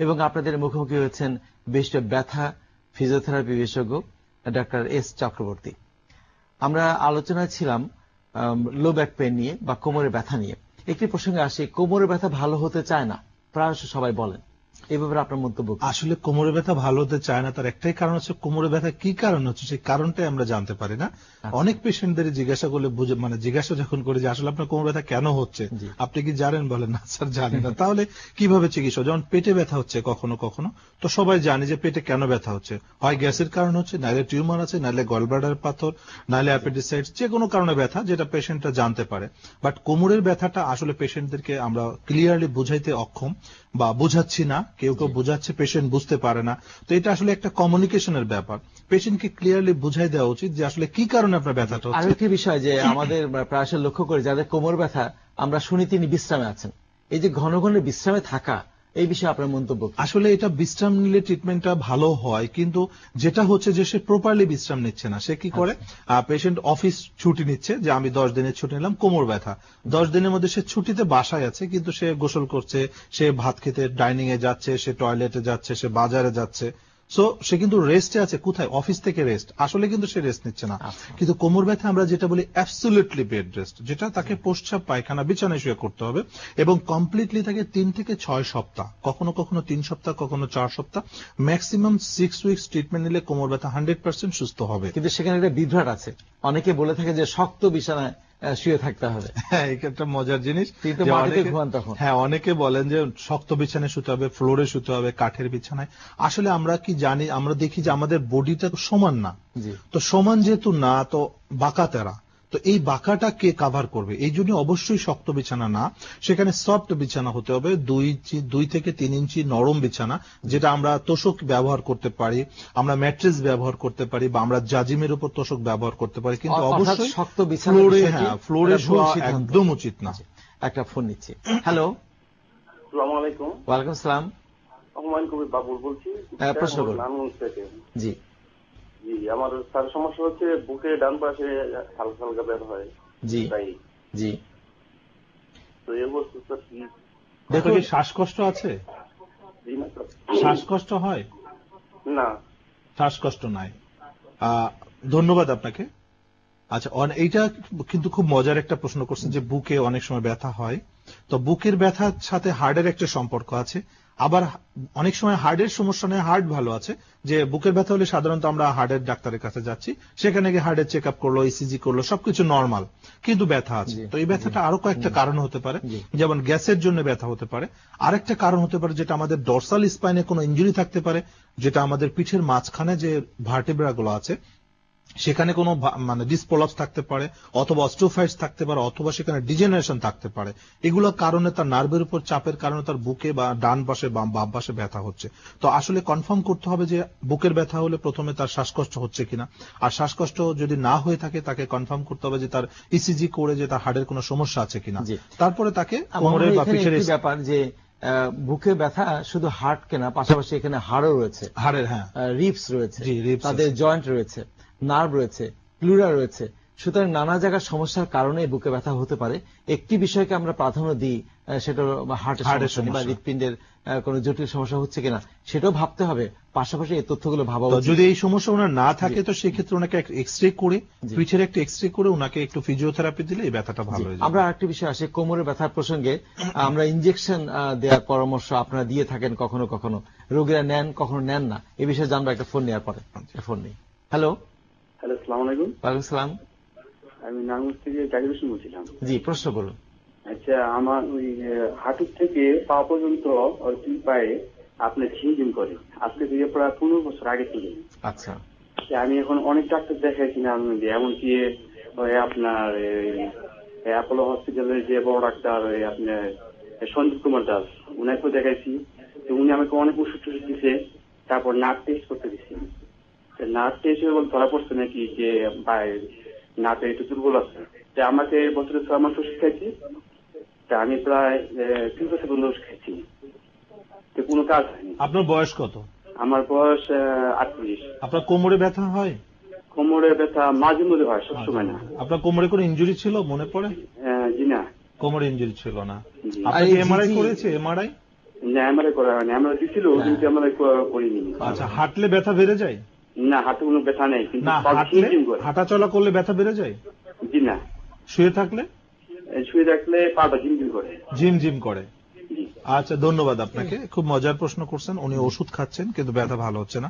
এবং আপনাদের মুখোমুখি হচ্ছেন বিশিষ্ট ব্যথা ফিজিওথেরাপি বিশেষজ্ঞ ডাক্তার এস চক্রবর্তী। আমরা আলোচনায় ছিলাম লো ব্যাক পেন নিয়ে বা কোমরের ব্যথা নিয়ে। একটি প্রসঙ্গে আসি, কোমরের ব্যথা ভালো হতে চায় না, প্রায় সবাই বলেন। এই ব্যাপারে আপনার মন্তব্য কি? আসলে কোমরে ব্যথা ভালো হতে চায় না, তার একটাই কারণ হচ্ছে কোমরে ব্যথা কি কারণ হচ্ছে সেই কারণটাই আমরা জানতে পারি না। অনেক পেশেন্টদের জিজ্ঞাসা করলে জিজ্ঞাসা যখন করে যে আসলে আপনার কোমরে ব্যথা কেন হচ্ছে, আপনি কি জানেন, বলেন না স্যার জানি না। তাহলে কিভাবে চিকিৎসা? যেমন পেটে ব্যথা হচ্ছে কখনো কখনো, তো সবাই জানে যে পেটে কেন ব্যথা হচ্ছে, হয় গ্যাসের কারণ হচ্ছে, নাইলে টিউমার আছে, নাইলে গলব্লাডার পাথর, নাইলে অ্যাপেন্ডিসাইটিস, যে কোনো কারণে ব্যথা যেটা পেশেন্টরা জানতে পারে। বাট কোমরের ব্যথাটা আসলে পেশেন্টদেরকে আমরা ক্লিয়ারলি বুঝাইতে অক্ষম বা বুঝাচ্ছি না, কেউ কেউ বুঝাচ্ছে পেশেন্ট বুঝতে পারে না। তো এটা আসলে একটা কমিউনিকেশনের ব্যাপার, পেশেন্টকে ক্লিয়ারলি বুঝাই দেওয়া উচিত যে আসলে কি কারণে আপনার ব্যথাটা হচ্ছে। আরেকটি বিষয় যে আমাদের প্রায়শ লক্ষ্য করি যাদের কোমর ব্যথা, আমরা শুনি তিনি বিশ্রামে আছেন। এই যে ঘন ঘন বিশ্রামে থাকা, এই বিষয়ে আপনার মন্তব্য কি? আসলে এটা বিশ্রাম নিলে ট্রিটমেন্টটা ভালো হয়, কিন্তু যেটা হচ্ছে যে সে প্রপারলি বিশ্রাম নিচ্ছে না। সে কি করে, পেশেন্ট অফিস ছুটি নিচ্ছে যে আমি 10 দিনের ছুটি নিলাম কোমর ব্যথা, 10 দিনের মধ্যে সে ছুটিতে বাসায় আছে, কিন্তু সে গোসল করছে, সে ভাত খেতে ডাইনিং এ যাচ্ছে, সে টয়লেটে যাচ্ছে, সে বাজারে যাচ্ছে, সো সে কিন্তু রেস্টে আছে। কোথায়? অফিস থেকে রেস্ট, আসলে কিন্তু সে রেস্ট নিচ্ছে না। কিন্তু কোমর ব্যথা আমরা যেটা বলি অ্যাবসলিউটলি বেড রেস্ট, যেটা তাকে প্রস্রাব পায়খানা বিছানায় শুয়ে করতে হবে এবং কমপ্লিটলি তাকে 3 থেকে 6 সপ্তাহ, কখনো কখনো 3 সপ্তাহ, কখনো 4 সপ্তাহ, ম্যাক্সিমাম 6 উইকস ট্রিটমেন্ট নিলে কোমর ব্যথা 100% সুস্থ হবে। কিন্তু সেখানে একটা বিভ্রাট আছে, অনেকে বলে থাকে যে শক্ত বিছানায় শুয়ে থাকতে হবে। হ্যাঁ, এটা একটা মজার জিনিস। হ্যাঁ, অনেকে বলেন যে শক্ত বিছানায় শুতে হবে, ফ্লোরে শুতে হবে, কাঠের বিছানায়। আসলে আমরা কি জানি, আমরা দেখি যে আমাদের বডিটা সমান না, তো সমান যেহেতু না, তো বাঁকা তেরা, তো এই বাঁকাটা কে কাভার করবে? এই জন্য অবশ্যই শক্ত বিছানা না, সেখানে সফট বিছানা হতে হবে, 2 থেকে 3 ইঞ্চি নরম বিছানা, যেটা আমরা তোষক ব্যবহার করতে পারি, আমরা ম্যাট্রেস ব্যবহার করতে পারি, বা আমরা জাজিমের উপর তোষক ব্যবহার করতে পারি, কিন্তু অবশ্যই শক্ত বিছানা ফ্লোরে শোয়া একদম উচিত না। একটা ফোন নিচ্ছি। হ্যালো, আসসালামু আলাইকুম। ওয়ালাইকুম আসসালাম। হুমায়ুন কবির বাবুল বলছি। প্রশ্ন করুন। জি জি, আমার স্যার সমস্যা হচ্ছে বুকে ডান পাশে হালকা হালকা ব্যথা হয়। জি জি। তো এই অবস্থা কি? দেখো, কি শ্বাসকষ্ট আছে? শ্বাসকষ্ট হয় না, শ্বাসকষ্ট নাই। ধন্যবাদ আপনাকে। আচ্ছা, এইটা কিন্তু খুব মজার একটা প্রশ্ন করছেন যে বুকে অনেক সময় ব্যথা হয়। তো বুকের ব্যথার সাথে হার্টের একটা সম্পর্ক আছে, আবার অনেক সময় হার্টের সমস্যা নেই, হার্ট ভালো আছে। যে বুকের ব্যথা হলে সাধারণত আমরা হার্টের ডাক্তারের কাছে যাচ্ছি, সেখানে গিয়ে হার্টের চেক আপ করলো, ইসিজি করলো, সবকিছু নর্মাল, কিন্তু ব্যথা আছে। তো এই ব্যথাটা আরো কয়েকটা কারণ হতে পারে, যেমন গ্যাসের জন্য ব্যথা হতে পারে। আরেকটা কারণ হতে পারে যেটা আমাদের ডরসাল স্পাইনে কোনো ইনজুরি থাকতে পারে, যেটা আমাদের পিঠের মাঝখানে যে ভার্টেব্রা গুলো আছে সেখানে কোনো ডিসপোলাপস থাকতে পারে, অথবা অস্টিওফাইটস থাকতে পারে, অথবা সেখানে ডিজেনারেশন থাকতে পারে। এগুলোর কারণে তার নার্ভের উপর চাপের কারণে তার বুকে বা ডান পাশে বা বাম পাশে ব্যথা হচ্ছে। তো আসলে কনফার্ম করতে হবে যে বুকের ব্যথা হলে প্রথমে তার শ্বাসকষ্ট হচ্ছে কিনা, আর শ্বাসকষ্ট যদি না হয়ে থাকে তাকে কনফার্ম করতে হবে যে তার ইসিজি করে যে তার হার্টের কোনো সমস্যা আছে কিনা, তারপরে তাকে কোমরের বা পিঠের ব্যাপার যে বুকে ব্যথা শুধু হার্ট কেনা, পাশাপাশি এখানে হাড়ও রয়েছে, হাড়ের, হ্যাঁ, রিপস রয়েছে, তাদের জয়েন্ট রয়েছে, নার্ভ রয়েছে, প্লুরা রয়েছে। সুতরাং নানা জায়গার সমস্যার কারণে বুকে ব্যথা হতে পারে। একটি বিষয়কে আমরা প্রাধান্য দিই, সেটা হার্টের সমস্যা বা হৃৎপিণ্ডের কোনো জটিল সমস্যা হচ্ছে কিনা সেটাও ভাবতে হবে, পাশাপাশি এই তথ্যগুলো ভাবা উচিত। যদি এই সমস্যা ওনার না থাকে তো সেক্ষেত্রে ওনাকে এক্সরে করে, পিঠের একটা এক্সরে করে ওনাকে একটু ফিজিওথেরাপি দিলে এই ব্যথাটা ভালো হয়ে যাবে। আমরা আরেকটি বিষয় আসি, কোমরের ব্যথার প্রসঙ্গে আমরা ইনজেকশন দেওয়ার পরামর্শ আপনারা দিয়ে থাকেন কখনো কখনো, রোগীরা নেন কখনো নেন না, এই বিষয়ে জানবো একটা ফোন নেওয়ার পরে। ফোন নেই। হ্যালো, আসসালামু আলাইকুম। ওয়ালাইকুম সালাম। আমি নারায়ণগঞ্জ থেকে জাকির হোসেন বলছিলাম। জি, প্রশ্ন করুন। আচ্ছা, আমার ওই হাঁটুর থেকে পা পর্যন্ত দুই পায়ে আপনার ঝিমঝিম করে, আজকে থেকে প্রায় 15 বছর আগে থেকে। আচ্ছা, আমি এখন অনেক ডাক্তার দেখাইছি না, এমনকি আপনার অ্যাপোলো হসপিটালের যে বড় ডাক্তার আপনার সঞ্জীব কুমার দাস, উনাকেও দেখাইছি। উনি আমাকে অনেক ওষুধ টষুধ দিছে, তারপর নার্ভ টেস্ট করতে দিচ্ছি। নার্ভ টেস্ট ধরা পড়ছে নাকি যে নার্ভে একটু দুর্বল আছে। আমাকে বছরে 6 মাস ওষুধ খাইছি, আমি প্রায় 3 বছর পর্যন্ত ওষুধ খাইছি, কোনো কাজ হয়নি। আপনার বয়স কত? আমার বয়স 38। আপনার কোমরে ব্যথা হয়? কোমরে ব্যথা মাঝে মধ্যে হয়, সবসময় না। আপনার কোমরে কোনো ইনজুরি ছিল মনে পড়ে? জি না, কোমরে ইনজুরি ছিল না। আপনি এমআরআই করেছে? এমআরআই না, এমআরআই করা হয়নি। আমরা দিছিল কিন্তু এমআরআই করিনি। আচ্ছা, হাঁটলে ব্যথা বেড়ে যায়? না, হাঁটু কোনো ব্যথা নেই, কিন্তু হাঁটা চলা করলে ব্যথা বেড়ে যায়? জি না। শুয়ে থাকলে? শুয়ে থাকলে পাটা ঝিমঝিম করে। ঝিমঝিম করে, আচ্ছা, ধন্যবাদ আপনাকে। খুব মজার প্রশ্ন করছেন। উনি ওষুধ খাচ্ছেন কিন্তু ব্যথা ভালো হচ্ছে না।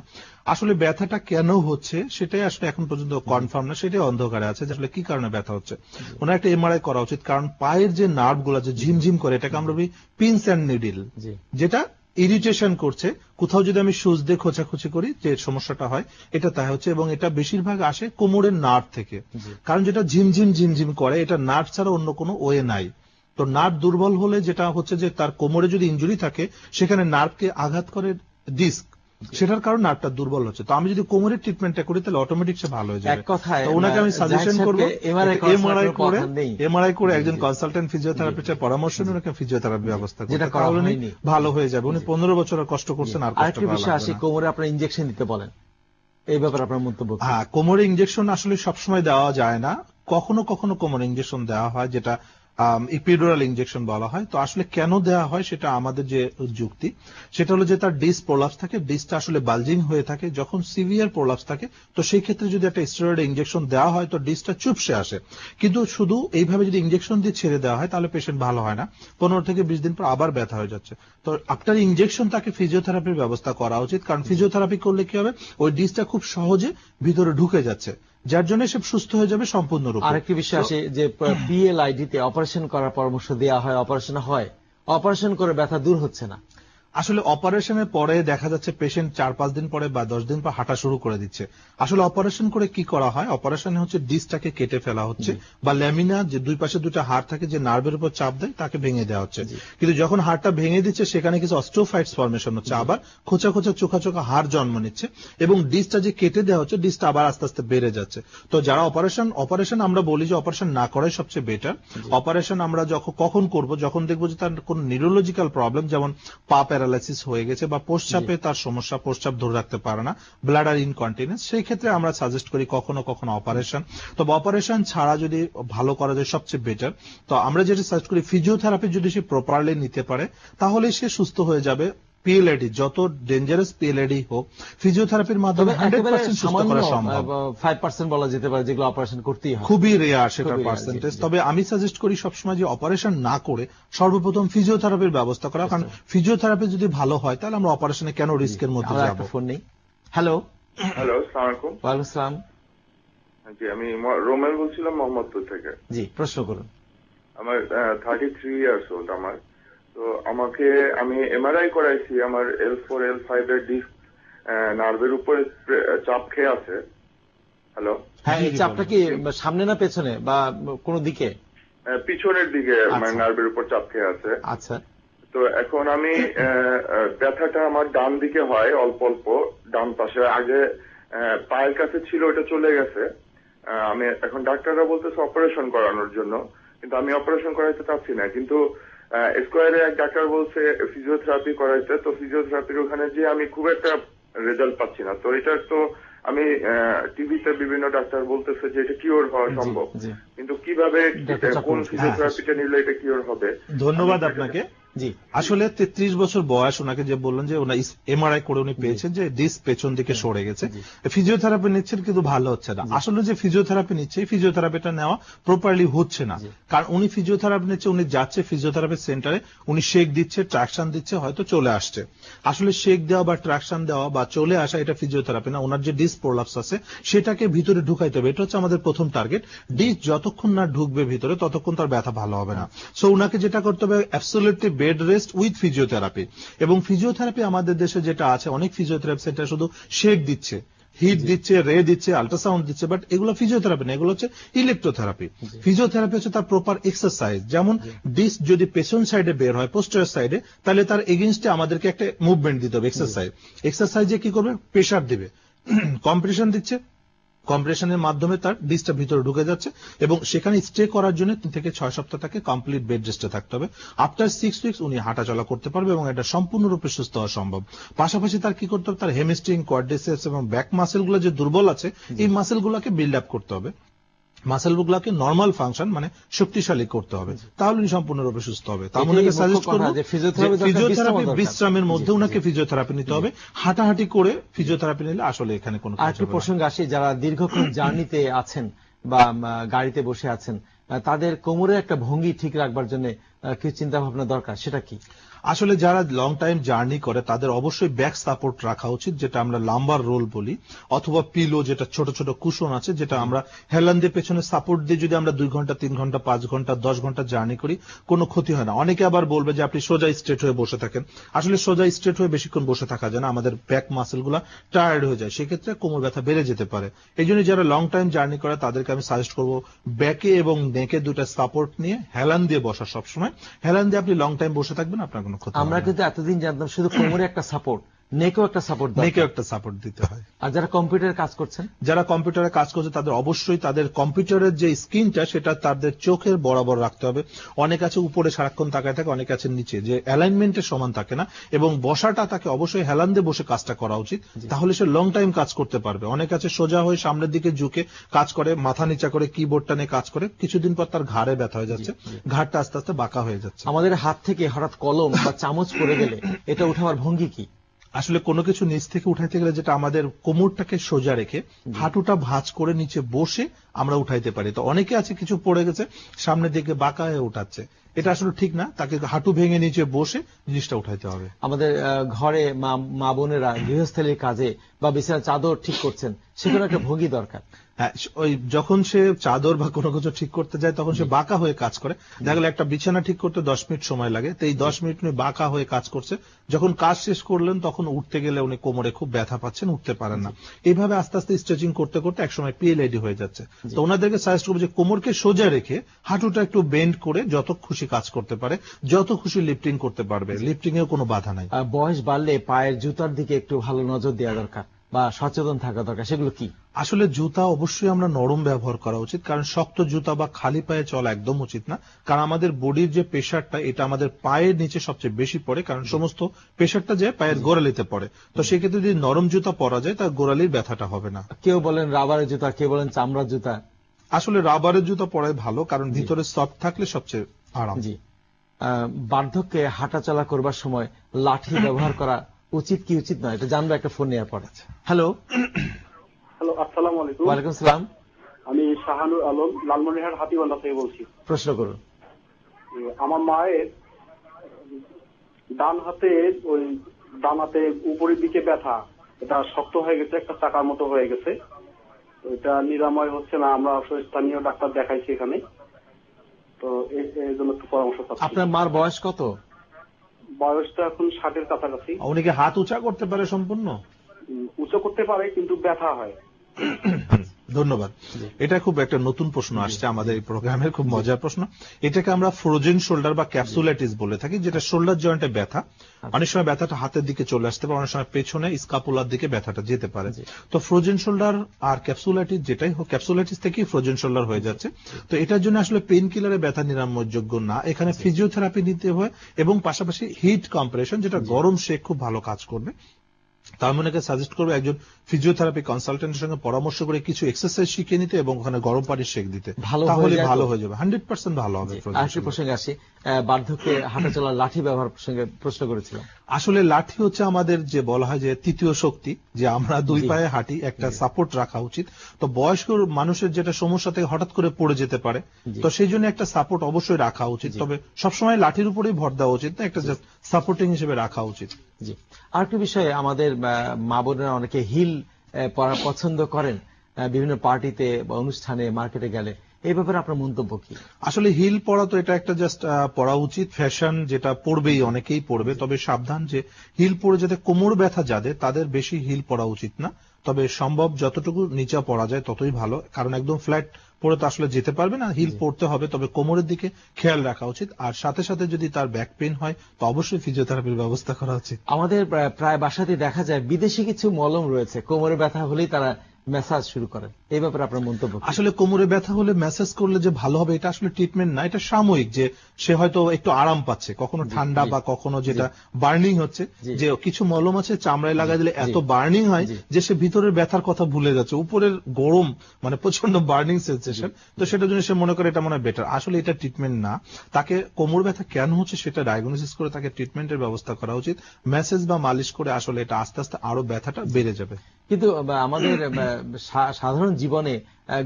আসলে ব্যথাটা কেন হচ্ছে সেটাই আসলে এখন পর্যন্ত কনফার্ম না, সেটাই অন্ধকারে আছে যে আসলে কি কারণে ব্যথা হচ্ছে। ওনার একটা এমআরআই করা উচিত, কারণ পায়ের যে নার্ভ গুলো যে ঝিমঝিম করে এটাকে আমরা বলি পিনস অ্যান্ড নিডল, যেটা ইরিটেশন করছে। কোথাও যদি আমি সুচ দিয়ে খোঁচাখুচি করি যে সমস্যাটা হয় এটা তাই হচ্ছে, এবং এটা বেশিরভাগ আসে কোমরের নার্ভ থেকে। কারণ যেটা ঝিমঝিম ঝিমঝিম করে এটা নার্ভ ছাড়া অন্য কোনো ওয়ে নাই। তো নার্ভ দুর্বল হলে যেটা হচ্ছে যে তার কোমরে যদি ইনজুরি থাকে সেখানে নার্ভকে আঘাত করে ডিস্ক, সেটার কারণে নার্ভটা দুর্বল হচ্ছে। তো আমি যদি কোমরের ট্রিটমেন্টটা করি তাহলে অটোমেটিক সে ভালো হয়ে যাবে। তো ওনাকে আমি সাজেশন করবো এমআরআই করে একজন কনসালটেন্ট ফিজিওথেরাপিস্টের পরামর্শ নিয়ে ওনাকে ফিজিওথেরাপি ব্যবস্থা করতে, তাহলে উনি ভালো হয়ে যাবে। উনি 15 বছর কষ্ট করছেন আর কষ্ট করা লাগবে না। কোমরে আপনারা ইনজেকশন দিতে বলেন, এই ব্যাপারে আপনার মন্তব্য? হ্যাঁ, কোমরে ইনজেকশন আসলে সবসময় দেওয়া যায় না, কখনো কখনো কোমরে ইনজেকশন দেওয়া হয়, যেটা ইপিডুরাল ইনজেকশন বলা হয়। তো আসলে কেন দেওয়া হয় সেটা আমাদের যে যুক্তি সেটা হলো যে তার ডিস্ক প্রোলাপস থাকে, ডিস্কটা আসলে বালজিং হয়ে থাকে। যখন সিভিয়ার প্রোলাপস থাকে তো সেই ক্ষেত্রে যদি একটা স্টেরয়েড ইনজেকশন দেওয়া হয় তো ডিস্কটা চুপসে আসে। কিন্তু শুধু এইভাবে যদি ইনজেকশন দিয়ে ছেড়ে দেওয়া হয় তাহলে পেশেন্ট ভালো হয় না, 15 থেকে 20 দিন পর আবার ব্যথা হয়ে যাচ্ছে। তো আফটার ইনজেকশন তাকে ফিজিওথেরাপির ব্যবস্থা করা উচিত, কারণ ফিজিওথেরাপি করলে কি হবে, ওই ডিস্কটা খুব সহজে ভিতরে ঢুকে যাচ্ছে, যার জন্য সে সুস্থ হয়ে যাবে সম্পূর্ণরূপে। আরেকটি বিষয় আছে যে পিএলআইডি-তে অপারেশন করার পরামর্শ দেওয়া হয়, অপারেশন হয়, অপারেশন করে ব্যথা দূর হচ্ছে না। আসলে অপারেশনের পরে দেখা যাচ্ছে পেশেন্ট 4-5 দিন পরে বা 10 দিন পর হাঁটা শুরু করে দিচ্ছে। আসলে অপারেশন করে কি করা হয়, অপারেশনে হচ্ছে ডিস্কটাকে কেটে ফেলা হচ্ছে বা ল্যামিনা, যে দুই পাশে দুটো হাড় থাকে যে নার্ভের উপর চাপ দেয় তাকে ভেঙে দেওয়া হচ্ছে। কিন্তু যখন হাড়টা ভেঙে দিচ্ছে সেখানে কিছু অস্টিওফাইটস ফর্মেশন হচ্ছে, আবার খোঁচা খোঁচা চোখা চোখা হাড় জন্ম নিচ্ছে, এবং ডিস্কটা যে কেটে দেওয়া হচ্ছে ডিস্কটা আবার আস্তে আস্তে বেড়ে যাচ্ছে। তো যারা অপারেশন আমরা বলি যে অপারেশন না করাই সবচেয়ে বেটার। অপারেশন আমরা কখন করব, যখন দেখবো যে তার কোন নিউরোলজিক্যাল প্রবলেম, যেমন পা প্যারালাইসিস হয়ে গেছে বা প্রস্রাবে তার সমস্যা, প্রস্রাব ধরে রাখতে পারে না, ব্লাডার ইনকন্টিনেন্স, সেই ক্ষেত্রে আমরা সাজেস্ট করি কখনো কখনো অপারেশন। তবে অপারেশন ছাড়া যদি ভালো করা যায় সবচেয়ে বেটার। তো আমরা যেটা সাজেস্ট করি ফিজিওথেরাপি যদি সে প্রপারলি নিতে পারে তাহলে সে সুস্থ হয়ে যাবে। পিএলআইডি যত ডেঞ্জারাস পিএলআইডি হোক, ফিজিওথেরাপির মাধ্যমে 100% সুস্থ করা সম্ভব। 5% বলা যেতে পারে যেগুলো অপারেশন করতেই হয়, খুবই রেয়ার সেটা পার্সেন্টেজ। তবে আমি সাজেস্ট করি সবসময় যে অপারেশন না করে সর্বপ্রথম ফিজিওথেরাপির ব্যবস্থা করা, কারণ ফিজিওথেরাপি যদি ভালো হয় তাহলে আমরা অপারেশনে কেন রিস্কের মধ্যে যাব। ফোন নেই। হ্যালো, আসসালামু আলাইকুম। ওয়ালাইকুম আসসালাম। জি, আমি রোমেল বলছিলাম মোহাম্মদপুর থেকে। জি, প্রশ্ন করুন। আমার 33 ইয়ার্স ওল্ড আমার। তো আমি এমআরআই করাইছি, আমার L4 L5 এর ডিস্ক নার্ভের উপরে চাপ খেয়ে আছে। হ্যালো, হ্যাঁ, এই চাপটা কি সামনে না পেছনে বা কোন দিকে? পিছনের দিকে, মানে নার্ভের উপর চাপ খেয়ে আছে। আচ্ছা। তো এখন আমি ব্যথাটা আমার ডান দিকে হয় অল্প অল্প, ডান পাশে। আগে পায়ের কাছে ছিল, ওটা চলে গেছে। আমি এখন ডাক্তাররা বলতেছে অপারেশন করানোর জন্য, কিন্তু আমি অপারেশন করাইতে চাচ্ছি না। কিন্তু স্কোয়ারে এক ডাক্তার বলছে ফিজিওথেরাপি করাইতে, তো ফিজিওথেরাপির ওখানে যে আমি খুব একটা রেজাল্ট পাচ্ছি না। তো এটা তো আমি টিভিতে বিভিন্ন ডাক্তার বলতেছে যে এটা কিওর হওয়া সম্ভব, কিন্তু কিভাবে কোন ফিজিওথেরাপিটা নিলে এটা কিওর হবে? ধন্যবাদ আপনাকে। জি, আসলে 33 বছর বয়স, ওনাকে যে বললেন যে ওনার এমআরআই করে উনি পেয়েছেন যে ডিস্ক পেছন দিকে সরে গেছে, ফিজিওথেরাপি নিচ্ছেন কিন্তু ভালো হচ্ছে না। আসলে যে ফিজিওথেরাপি নিচ্ছে এই ফিজিওথেরাপিটা নেওয়া প্রপারলি হচ্ছে না, কারণ উনি ফিজিওথেরাপি নিচ্ছে, উনি যাচ্ছে ফিজিওথেরাপি সেন্টারে, উনি শেক দিচ্ছে, ট্রাকশন দিচ্ছে, হয়তো চলে আসছে। আসলে শেক দেওয়া বা ট্রাকশন দেওয়া বা চলে আসা এটা ফিজিওথেরাপি না, ওনার যে ডিস্ক প্রোলাপস আছে সেটাকে ভিতরে ঢুকাইতে হবে। এটা হচ্ছে আমাদের প্রথম টার্গেট। ডিস্ক যতক্ষণ না ঢুকবে ভিতরে ততক্ষণ তার ব্যথা ভালো হবে না। সো উনাকে যেটা করতে হবে absolutely bed rest with physiotherapy. এবং ফিজিওথেরাপি আমাদের দেশে যেটা আছে, অনেক ফিজিওথেরাপি সেন্টার শুধু শেক দিচ্ছে, হিট দিচ্ছে, রে দিচ্ছে, আল্ট্রাসাউন্ড দিচ্ছে, বাট এগুলো ফিজিওথেরাপি না, এগুলো হচ্ছে ইলেকট্রোথেরাপি। ফিজিওথেরাপি হচ্ছে তার প্রপার এক্সারসাইজ। যেমন ডিস্ক যদি পেছন সাইডে বের হয়, পোস্টেরিয়র সাইডে, তাহলে তার এগেইনস্টে আমাদেরকে একটা মুভমেন্ট দিতে হবে, এক্সারসাইজ। এক্সারসাইজে কি করবে, প্রেসার দিবে, কম্প্রেশন দিচ্ছে, কম্প্রেশনের মাধ্যমে তার ডিস্কটা ভিতরে ঢুকে যাচ্ছে, এবং সেখানে স্টে করার জন্য 3 থেকে 6 সপ্তাহ তাকে কমপ্লিট বেড রেস্টে থাকতে হবে। আফটার 6 উইকস উনি হাঁটাচলা করতে পারবে এবং এটা সম্পূর্ণরূপে সুস্থ হওয়া সম্ভব। পাশাপাশি তার কি করতে হবে, তার হ্যামস্ট্রিং, কোয়াড্রিসেপস এবং ব্যাক মাসেলগুলো যে দুর্বল আছে এই মাসেলগুলোকে বিল্ড আপ করতে হবে, মাসেলগুলোকে নরমাল ফাংশন মানে শক্তিশালী করতে হবে, তাহলে উনি সম্পূর্ণরূপে সুস্থ হবে। তাহলে ওনাকে সাজেস্ট করব যে ফিজিওথেরাপি বিশ্রামের মধ্যে ওনাকে ফিজিওথেরাপি নিতে হবে। হাঁটাহাঁটি করে ফিজিওথেরাপি নিলে আসলে এখানে কোনো আরেকটু প্রসঙ্গ আসি, যারা দীর্ঘক্ষণ জার্নিতে আছেন বা গাড়িতে বসে আছেন, তাদের কোমরে একটা ভঙ্গি ঠিক রাখবার জন্য কি চিন্তা ভাবনা দরকার, সেটা কি? আসলে যারা লং টাইম জার্নি করে তাদের অবশ্যই ব্যাক সাপোর্ট রাখা উচিত, যেটা আমরা লাম্বার রোল বলি, অথবা পিলো, যেটা ছোট ছোট কুশন আছে, যেটা আমরা হেলান দিয়ে পেছনে সাপোর্ট দিয়ে যদি আমরা 2 ঘন্টা 3 ঘন্টা 5 ঘন্টা 10 ঘন্টা জার্নি করি কোনো ক্ষতি হয় না। অনেকে আবার বলবে যে আপনি সোজা স্ট্রেট হয়ে বসে থাকেন। আসলে সোজা স্ট্রেট হয়ে বেশিক্ষণ বসে থাকা যায় না, আমাদের ব্যাক মাসেল গুলা টায়ার্ড হয়ে যায়, সেক্ষেত্রে কোমর ব্যথা বেড়ে যেতে পারে। এই জন্য যারা লং টাইম জার্নি করে তাদেরকে আমি সাজেস্ট করবো ব্যাকে এবং নেকে দুটা সাপোর্ট নিয়ে হেলান দিয়ে বসা। সবসময় হেলান দিয়ে আপনি লং টাইম বসে থাকবেন, আপনার কোনো ক্ষতি হবে না। আমরা কিন্তু এতদিন জানতাম শুধু কোমরে একটা সাপোর্ট, নেকেও একটা সাপোর্ট, নেকেও একটা সাপোর্ট দিতে হয়। আর যারা কম্পিউটারে কাজ করছেন, যারা কম্পিউটারে কাজ করছে তাদের অবশ্যই তাদের কম্পিউটারের যে স্ক্রিনটা সেটা তাদের চোখের বরাবর রাখতে হবে। অনেক আছে উপরে সারাক্ষণ তাকায় থাকে, অনেক আছে নিচে, যে অ্যালাইনমেন্টের সমান থাকে না, এবং বসাটা তাকে অবশ্যই হেলান দিয়ে বসে কাজটা করা উচিত, তাহলে সে লং টাইম কাজ করতে পারবে। অনেক আছে সোজা হয়ে সামনের দিকে ঝুঁকে কাজ করে, মাথা নিচা করে কিবোর্ডটা নিয়ে কাজ করে, কিছুদিন পর তার ঘাড়ে ব্যথা হয়ে যাচ্ছে, ঘাড়টা আস্তে আস্তে বাঁকা হয়ে যাচ্ছে। আমাদের হাত থেকে হঠাৎ কলম বা চামচ পড়ে গেলে এটা উঠাবার ভঙ্গি কি? আসলে কোনো কিছু নিচ থেকে উঠাইতে গেলে যেটা আমাদের কোমরটাকে সোজা রেখে হাঁটুটা ভাঁজ করে নিচে বসে আমরা উঠাইতে পারি। তো অনেকে আছে কিছু পড়ে গেছে সামনের দিকে বাঁকা হয়ে উঠাচ্ছে, এটা আসলে ঠিক না, তাকে হাঁটু ভেঙে নিচে বসে জিনিসটা উঠাইতে হবে। আমাদের ঘরে মা বোনেরা গৃহস্থলীর কাজে বা বিছানার চাদর ঠিক করছেন, সেখানে একটা ভঙ্গি দরকার। হ্যাঁ, ওই যখন সে চাদর বা কোনো কিছু ঠিক করতে যায় তখন সে বাঁকা হয়ে কাজ করে। দেখা গেল একটা বিছানা ঠিক করতে 10 মিনিট সময় লাগে, তো এই 10 মিনিট উনি বাঁকা হয়ে কাজ করছে। যখন কাজ শেষ করলেন তখন উঠতে গেলে উনি কোমরে খুব ব্যথা পাচ্ছেন, উঠতে পারেন না। এইভাবে আস্তে আস্তে স্ট্রেচিং করতে করতে একসময় পিএলআইডি হয়ে যাচ্ছে। তো ওনাদেরকে সাজেস্ট করবো যে কোমরকে সোজা রেখে হাঁটুটা একটু বেন্ড করে যত খুশি কাজ করতে পারে, যত খুশি লিফটিং করতে পারবে, লিফটিং এও কোনো বাধা নাই। বয়স বাড়লে পায়ের জুতার দিকে একটু ভালো নজর দেওয়া দরকার বা সচেতন থাকা দরকার, সেগুলো কি? আসলে জুতা অবশ্যই আমরা নরম ব্যবহার করা উচিত, কারণ শক্ত জুতা বা খালি পায়ে চলা একদম উচিত না। কারণ আমাদের বডির যে প্রেশারটা এটা আমাদের পায়ের নিচে সবচেয়ে বেশি পড়ে, কারণ সমস্ত প্রেশারটা যায় পায়ের গোড়ালিতে পড়ে। তো সেক্ষেত্রে যদি নরম জুতা পরা যায় তার গোড়ালির ব্যথাটা হবে না। কেউ বলেন রাবারের জুতা, কেউ বলেন চামড়ার জুতা। আসলে রাবারের জুতা পরাই ভালো, কারণ ভিতরে সফট থাকলে সবচেয়ে আরাম। জি, বার্ধক্যে হাঁটা চলা করবার সময় লাঠি ব্যবহার করা উচিত কি উচিত নয়, এটা জানবো একটা ফোন নেওয়ার পরে। হ্যালো, হ্যালো, আসসালামু আলাইকুম। ওয়ালাইকুম সালাম। আমি শাহানুর আলম, লালমনিরহাট হাতিবান্ধা থেকে বলছি। প্রশ্ন করুন। আমার মায়ের ডান হাতে উপরের দিকে ব্যথা, এটা শক্ত হয়ে গেছে, একটা চাকার মতো হয়ে গেছে, এটা নিরাময় হচ্ছে না। আমরা স্থানীয় ডাক্তার দেখাইছি এখানে, তো এই জন্য একটু পরামর্শ চাচ্ছি। আপনার মার বয়স কত? বয়সটা এখন 60-এর কাছাকাছি। উনি কি হাত উঁচা করতে পারে সম্পূর্ণ? উঁচু করতে পারে, কিন্তু ব্যথা হয়। ধন্যবাদ। এটা খুব একটা নতুন প্রশ্ন আসছে আমাদের এই প্রোগ্রামের, খুব মজার প্রশ্ন। এটাকে আমরা ফ্রোজেন শোল্ডার বা ক্যাপসুলাইটিস বলে থাকি, যেটা শোল্ডার জয়েন্টে ব্যথা। অনেক সময় ব্যথাটা হাতের দিকে চলে আসতে পারে, অনেক সময় পেছনে স্কাপুলার দিকে ব্যথাটা যেতে পারে। তো ফ্রোজেন শোল্ডার আর ক্যাপসুলাইটিস যেটাই হোক, ক্যাপসুলাইটিস থেকেই ফ্রোজেন শোল্ডার হয়ে যাচ্ছে। তো এটার জন্য আসলে পেইন কিলারে ব্যথা নিরাময়যোগ্য না, এখানে ফিজিওথেরাপি নিতে হয় এবং পাশাপাশি হিট কম্প্রেশন, যেটা গরম শেক খুব ভালো কাজ করবে। তার মনে সাজেস্ট করবে একজন ফিজিওথেরাপি কনসালটেন্টের সঙ্গে পরামর্শ করে কিছু এক্সারসাইজ শিখিয়ে নিতে এবং ওখানে গরম পানির শেক দিতে, তাহলে ভালো হয়ে যাবে, 100% ভালো হবে। আরেকটি প্রসঙ্গে আসি, বার্ধক্যে হাঁটা চলার লাঠি ব্যবহার প্রসঙ্গে প্রশ্ন করেছিলাম। আসলে লাঠি হচ্ছে আমাদের যে বলা হয় যে তৃতীয় শক্তি, যে আমরা দুই পায়ে হাঁটি, একটা সাপোর্ট রাখা উচিত। তো বয়স্ক মানুষের যেটা সমস্যা থেকে হঠাৎ করে পড়ে যেতে পারে, তো সেই জন্য একটা সাপোর্ট অবশ্যই রাখা উচিত। তবে সবসময় লাঠির উপরেই ভর দেওয়া উচিত না, একটা জাস্ট সাপোর্টিং হিসেবে রাখা উচিত। জি, আরেকটি বিষয়ে আমাদের মা বোনেরা অনেকে হিল পরা পছন্দ করেন বিভিন্ন পার্টিতে বা অনুষ্ঠানে, মার্কেটে গেলে, এই ব্যাপারে আপনার মন্তব্য কি? আসলে হিল পরা তো এটা একটা জাস্ট পরা উচিত, ফ্যাশন, যেটা পরবেই, অনেকেই পরবে। তবে সাবধান যে হিল পরে যাতে কোমর ব্যথা যাদের, তাদের বেশি হিল পরা উচিত না। তবে সম্ভব যতটুকু নিচে পরা যায় ততই ভালো, কারণ একদম ফ্ল্যাট পরে তো আসলে যেতে পারবে না, হিল পরতে হবে। তবে কোমরের দিকে খেয়াল রাখা উচিত, আর সাথে সাথে যদি তার ব্যাক পেইন হয় তো অবশ্যই ফিজিওথেরাপির ব্যবস্থা করা উচিত। আমাদের প্রায় বাসাতে দেখা যায় বিদেশি কিছু মলম রয়েছে, কোমরে ব্যথা হলেই তারা ম্যাসাজ শুরু করেন, এই ব্যাপারে আপনার মন্তব্য? আসলে কোমরে ব্যথা হলে ম্যাসাজ করলে যে ভালো হবে এটা আসলে ট্রিটমেন্ট না, এটা সাময়িক, যে সে হয়তো একটু আরাম পাচ্ছে, কখনো ঠান্ডা বা কখনো যেটা বার্নিং হচ্ছে, যে কিছু মলম আছে চামড়ায় লাগাই দিলে এত বার্নিং হয় যে সে ভিতরের ব্যথার কথা ভুলে যাচ্ছে, উপরের গরম মানে প্রচন্ড বার্নিং সেন্সেশন, তো সেটার জন্য সে মনে করে এটা মনে হয় বেটার। আসলে এটা ট্রিটমেন্ট না, তাকে কোমর ব্যথা কেন হচ্ছে সেটা ডায়াগনোসিস করে তাকে ট্রিটমেন্টের ব্যবস্থা করা উচিত। ম্যাসেজ বা মালিশ করে আসলে এটা আস্তে আস্তে আরো ব্যথাটা বেড়ে যাবে। কিন্তু আমাদের সাধারণ জীবনে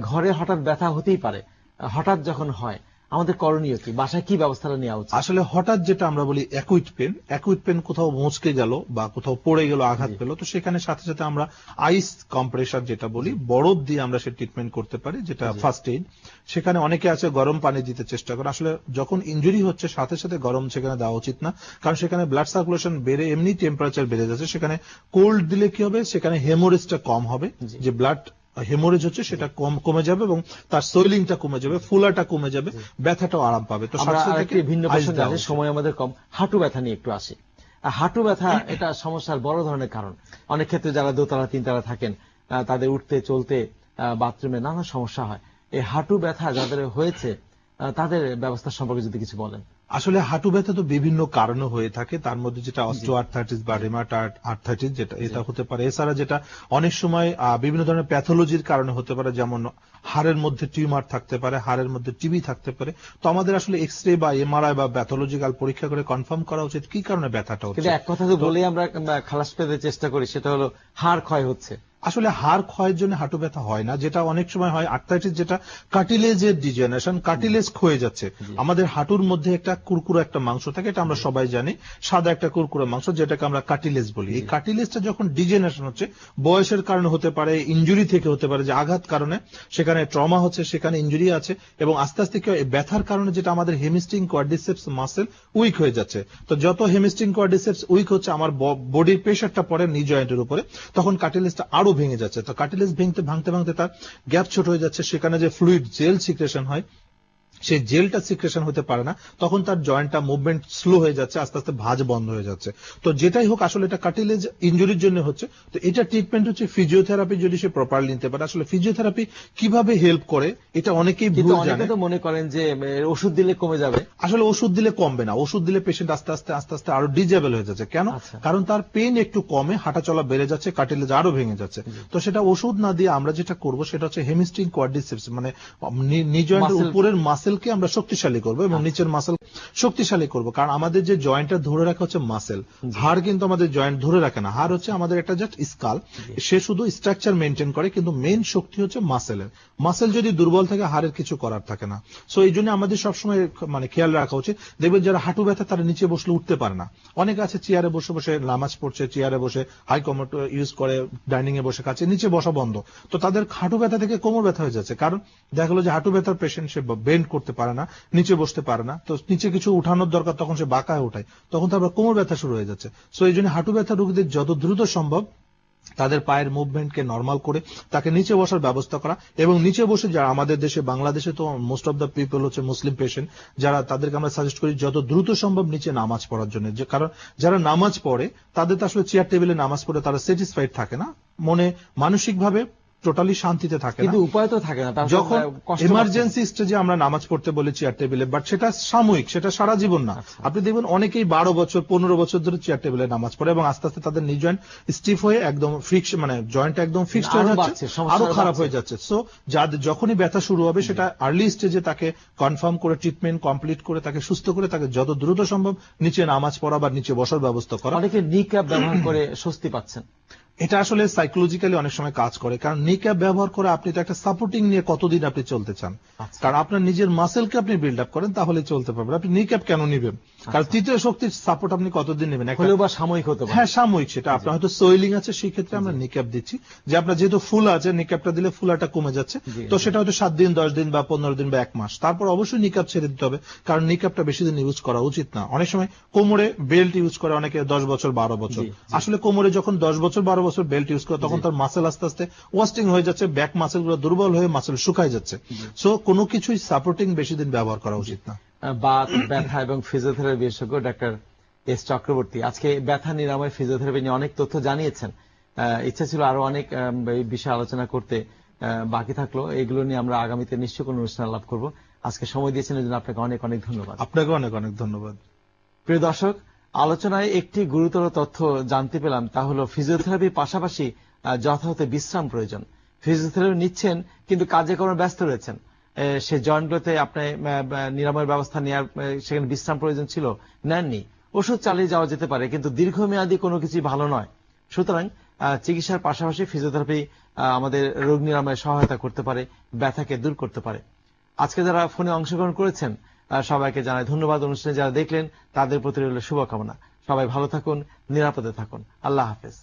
ঘরে হঠাৎ ব্যথা হতেই পারে, হঠাৎ যখন হয় আমাদের করণীয় কি, বাসায় কি ব্যবস্থাটা নেওয়া উচিত? আসলে হঠাৎ যেটা আমরা বলি অ্যাকুইট পেন কোথাও মচকে গেল বা কোথাও পড়ে গেল, আঘাত পেল, তো সেখানে সাথে সাথে আমরা আইস কম্প্রেসার যেটা বলি, বরফ দিয়ে আমরা সে ট্রিটমেন্ট করতে পারি, যেটা ফার্স্ট এইড। সেখানে অনেকে আছে গরম পানি দিতে চেষ্টা করে। আসলে যখন ইনজুরি হচ্ছে সাথে সাথে গরম সেখানে দেওয়া উচিত না, কারণ সেখানে ব্লাড সার্কুলেশন বেড়ে এমনি টেম্পারেচার বেড়ে যাচ্ছে। সেখানে কোল্ড দিলে কি হবে, সেখানে হেমোরেজটা কম হবে, যে ব্লাড হেমোরেজ হচ্ছে সেটা কমে যাবে এবং তার সোয়েলিংটা কমে যাবে, ফুলাটা কমে যাবে, ব্যথাটাও আরাম পাবে। তো ভিন্ন প্রসঙ্গে আসে, সময় আমাদের কম, হাঁটু ব্যথা নিয়ে একটু আসি। হাঁটু ব্যথা এটা সমস্যার বড় ধরনের কারণ। অনেক ক্ষেত্রে যারা দোতলা তিনতলা থাকেন তাদের উঠতে চলতে বাথরুমে নানা সমস্যা হয়। এই হাঁটু ব্যথা যাদের হয়েছে তাদের ব্যবস্থা সম্পর্কে যদি কিছু বলেন। আসলে হাঁটু ব্যথা তো বিভিন্ন কারণে হয়ে থাকে, তার মধ্যে যেটা অস্টিওআর্থ্রাইটিস বা রিমাটয়েড আর্থ্রাইটিস যেটা এটা হতে পারে। এছাড়া যেটা অনেক সময় বিভিন্ন ধরনের প্যাথোলজির কারণে হতে পারে, যেমন হাড়ের মধ্যে টিউমার থাকতে পারে, হাড়ের মধ্যে টিবি থাকতে পারে। তো আমাদের আসলে এক্সরে বা এমআরআই বা প্যাথোলজিক্যাল পরীক্ষা করে কনফার্ম করা উচিত কি কারণে ব্যথাটা হচ্ছে। এক কথা তো বলেই আমরা খালাস পেতে চেষ্টা করি, সেটা হলো হাড় ক্ষয় হচ্ছে। আসলে হাড় ক্ষয়ের জন্য হাঁটু ব্যথা হয় না, যেটা অনেক সময় হয় আর্থ্রাইটিস, যেটা কার্টিলেজের ডিজেনারেশন, কার্টিলেজ ক্ষয়ে যাচ্ছে। আমাদের হাঁটুর মধ্যে একটা কুরকুরে একটা মাংস থাকে, এটা আমরা সবাই জানি, সাদা একটা কুরকুরে মাংস, যেটাকে আমরা কার্টিলেজ বলি। এই কার্টিলেজটা যখন ডিজেনারেশন হচ্ছে, বয়সের কারণে হতে পারে, ইনজুরি থেকে হতে পারে, যে আঘাত কারণে সেখানে ট্রমা হচ্ছে, সেখানে ইনজুরি আছে, এবং আস্তে আস্তে কি হয়, ব্যথার কারণে যেটা আমাদের হেমিস্টিং কোয়াড্রিসেপস মাসেল উইক হয়ে যাচ্ছে। তো যত হেমিস্টিং কোয়াড্রিসেপস উইক হচ্ছে, আমার বডির প্রেশারটা পড়ে নি জয়েন্টের উপরে, তখন কার্টিলেজটা আরো ভেঙে যাচ্ছে। তো কার্টিলেজ ভাঙতে তার গ্যাপ ছোট হয়ে যাচ্ছে, সেখানে যে ফ্লুইড জেল সিক্রেশন হয়, সেই জেলটা সিক্রেশন হতে পারে না, তখন তার জয়েন্টটা মুভমেন্ট স্লো হয়ে যাচ্ছে, আস্তে আস্তে ভাঁজ বন্ধ হয়ে যাচ্ছে। তো যেটাই হোক, আসলে এটা কার্টিলেজ ইনজুরির জন্য হচ্ছে। তো এটা ট্রিটমেন্ট হচ্ছে ফিজিওথেরাপি, যদি সে প্রপারলি নিতে পারে। আসলে ফিজিওথেরাপি কিভাবে হেল্প করে এটা অনেকেই ভুল জানে। তো মনে করেন যে ওষুধ দিলে কমে যাবে, আসলে ওষুধ দিলে কমবে না। ওষুধ দিলে পেশেন্ট আস্তে আস্তে আরো ডিজেবল হয়ে যাচ্ছে। কেন? কারণ তার পেইন একটু কমে, হাঁটা চলা বেড়ে যাচ্ছে, কার্টিলেজ আরো ভেঙে যাচ্ছে। তো সেটা ওষুধ না দিয়ে আমরা যেটা করব সেটা হচ্ছে হেমিস্টিং কোয়াড্রিসেপস, মানে নি জয়েন্টের উপরের মাসেলকে আমরা শক্তিশালী করবো এবং নিচের মাসেল শক্তিশালী করব। কারণ আমাদের যে জয়েন্টটা ধরে রাখা হচ্ছে মাসেল, হাড় কিন্তু আমাদের জয়েন্ট ধরে রাখে না। হাড় হচ্ছে আমাদের একটা জাস্ট স্কাল, সে শুধু স্ট্রাকচার মেনটেন করে, কিন্তু মেইন শক্তি হচ্ছে মাসেলের। মাসেল যদি দুর্বল থাকে, হাড়ের কিছু করার থাকে না। সো এই জন্য আমাদের সবসময় মানে খেয়াল রাখা উচিত। দেখবেন যারা হাঁটু ব্যথা, তারা নিচে বসলে উঠতে পারে না। অনেক আছে চেয়ারে বসে বসে নামাজ পড়ছে, চেয়ারে বসে হাই কমোড ইউজ করে, ডাইনিং এ বসে খাচ্ছে, নিচে বসা বন্ধ। তো তাদের হাঁটু ব্যথা থেকে কোমর ব্যথা হয়ে যাচ্ছে। কারণ দেখা গেলো যে হাঁটু ব্যথার পেশেন্ট, সে বেন্ড করতে পারে না, নিচে বসতে পারে না। তো নিচে কিছু উঠানোর দরকার, তখন সে বাঁকায় উঠায়, তখন তারপর কোমর ব্যথা শুরু হয়ে যাচ্ছে। সো এই জন্য হাঁটু ব্যথা রোগীদের যত দ্রুত সম্ভব তাদের পায়ের মুভমেন্টকে নর্মাল করে তাকে নিচে বসার ব্যবস্থা করা, এবং নিচে বসে, যারা আমাদের দেশে, বাংলাদেশে তো মোস্ট অফ দ্য পিপল হচ্ছে মুসলিম পেশেন্ট, যারা, তাদেরকে আমরা সাজেস্ট করি যত দ্রুত সম্ভব নিচে নামাজ পড়ার জন্য। যে কারণ যারা নামাজ পড়ে, তাদের তো আসলে চেয়ার টেবিলে নামাজ পড়ে তারা স্যাটিসফাইড থাকে না, মনে মানসিকভাবে টোটালি শান্তিতে থাকে না, কিন্তু উপায় তো থাকে না। যখন ইমার্জেন্সি স্টেজে আমরা নামাজ পড়তে বলি চেয়ার টেবিলে, বাট সেটা সাময়িক, সেটা সারা জীবন না। আপনি দেখবেন অনেকেই 12 বছর 15 বছর ধরে চেয়ার টেবিলে নামাজ পড়ে, এবং আস্তে আস্তে তাদের নি জয়েন্ট স্টিফ হয়ে একদম ফিক্স, মানে জয়েন্ট একদম ফিক্সড হয়ে যাচ্ছে, আরো খারাপ হয়ে যাচ্ছে। সো যখনই ব্যথা শুরু হবে, সেটা আর্লি স্টেজে তাকে কনফার্ম করে, ট্রিটমেন্ট কমপ্লিট করে, তাকে সুস্থ করে, তাকে যত দ্রুত সম্ভব নিচে নামাজ পড়া বা নিচে বসার ব্যবস্থা করা। অনেকে নি ক্যাপ ব্যবহার করে স্বস্তি পাচ্ছেন। এটা আসলে সাইকোলজিক্যালি অনেক সময় কাজ করে, কারণ নি ক্যাপ ব্যবহার করে আপনি তো একটা সাপোর্টিং নিয়ে কতদিন আপনি চলতে চান। কারণ আপনার নিজের মাসেলকে আপনি বিল্ড আপ করেন, তাহলে চলতে পারবেন। আপনি নি ক্যাপ কেন নিবেন? কারণ তৃতীয় শক্তির সাপোর্ট আপনি কতদিন নেবেন? সাময়িক হতে পারে। হ্যাঁ, সাময়িক। সেটা আপনার হয়তো সোয়েলিং আছে, সেই ক্ষেত্রে আমরা নি ক্যাপ দিচ্ছি। যে আপনার যেহেতু ফুল আছে, নি ক্যাপটা দিলে ফুলাটা কমে যাচ্ছে, তো সেটা হয়তো 7 দিন, 10 দিন বা 15 দিন বা 1 মাস। তারপর অবশ্যই নি ক্যাপ ছেড়ে দিতে হবে, কারণ নি ক্যাপটা বেশি দিন ইউজ করা উচিত না। অনেক সময় কোমরে বেল্ট ইউজ করে অনেকে 10 বছর 12 বছর। আসলে কোমরে যখন 10 বছর 12 বছর বেল্ট ইউজ করে, তখন তার মাসেল আস্তে আস্তে ওয়াস্টিং হয়ে যাচ্ছে, ব্যাক মাসেল গুলো দুর্বল হয়ে মাসেল শুকায় যাচ্ছে। সো কোনো কিছুই সাপোর্টিং বেশি দিন ব্যবহার করা উচিত না। বাত ব্যথা এবং ফিজিওথেরাপি বিশেষজ্ঞ ডাক্তার এস চক্রবর্তী আজকে ব্যথা নিরাময় ফিজিওথেরাপি নিয়ে অনেক তথ্য জানিয়েছেন। ইচ্ছা ছিল আরো অনেক বিষয়ে আলোচনা করতে, বাকি থাকলো। এগুলো নিয়ে আমরা আগামীতে নিশ্চয় কোনো অনুষ্ঠান লাভ করব। আজকে সময় দিয়েছেন এর জন্য আপনাকে অনেক অনেক ধন্যবাদ। আপনাকে অনেক অনেক ধন্যবাদ। প্রিয় দর্শক, আলোচনায় একটি গুরুতর তথ্য জানতে পেলাম, তা হলো ফিজিওথেরাপির পাশাপাশি যথাযথ বিশ্রাম প্রয়োজন। ফিজিওথেরাপি নিচ্ছেন কিন্তু কাজে কর্মে ব্যস্ত রয়েছেন, সে জয়েন্টগুলোতে আপনার নিরাময়ের ব্যবস্থা নেওয়ার, সেখানে বিশ্রাম প্রয়োজন ছিল, নেননি। ওষুধ চালিয়ে যাওয়া যেতে পারে, কিন্তু দীর্ঘমেয়াদী কোনো কিছু ভালো নয়। সুতরাং চিকিৎসার পাশাপাশি ফিজিওথেরাপি আমাদের রোগ নিরাময়ে সহায়তা করতে পারে, ব্যথাকে দূর করতে পারে। আজকে যারা ফোনে অংশগ্রহণ করেছেন সবাইকে জানাই ধন্যবাদ। অনুষ্ঠানে যারা দেখলেন তাদের প্রতি রইল শুভকামনা। সবাই ভালো থাকুন, নিরাপদে থাকুন। আল্লাহ হাফেজ।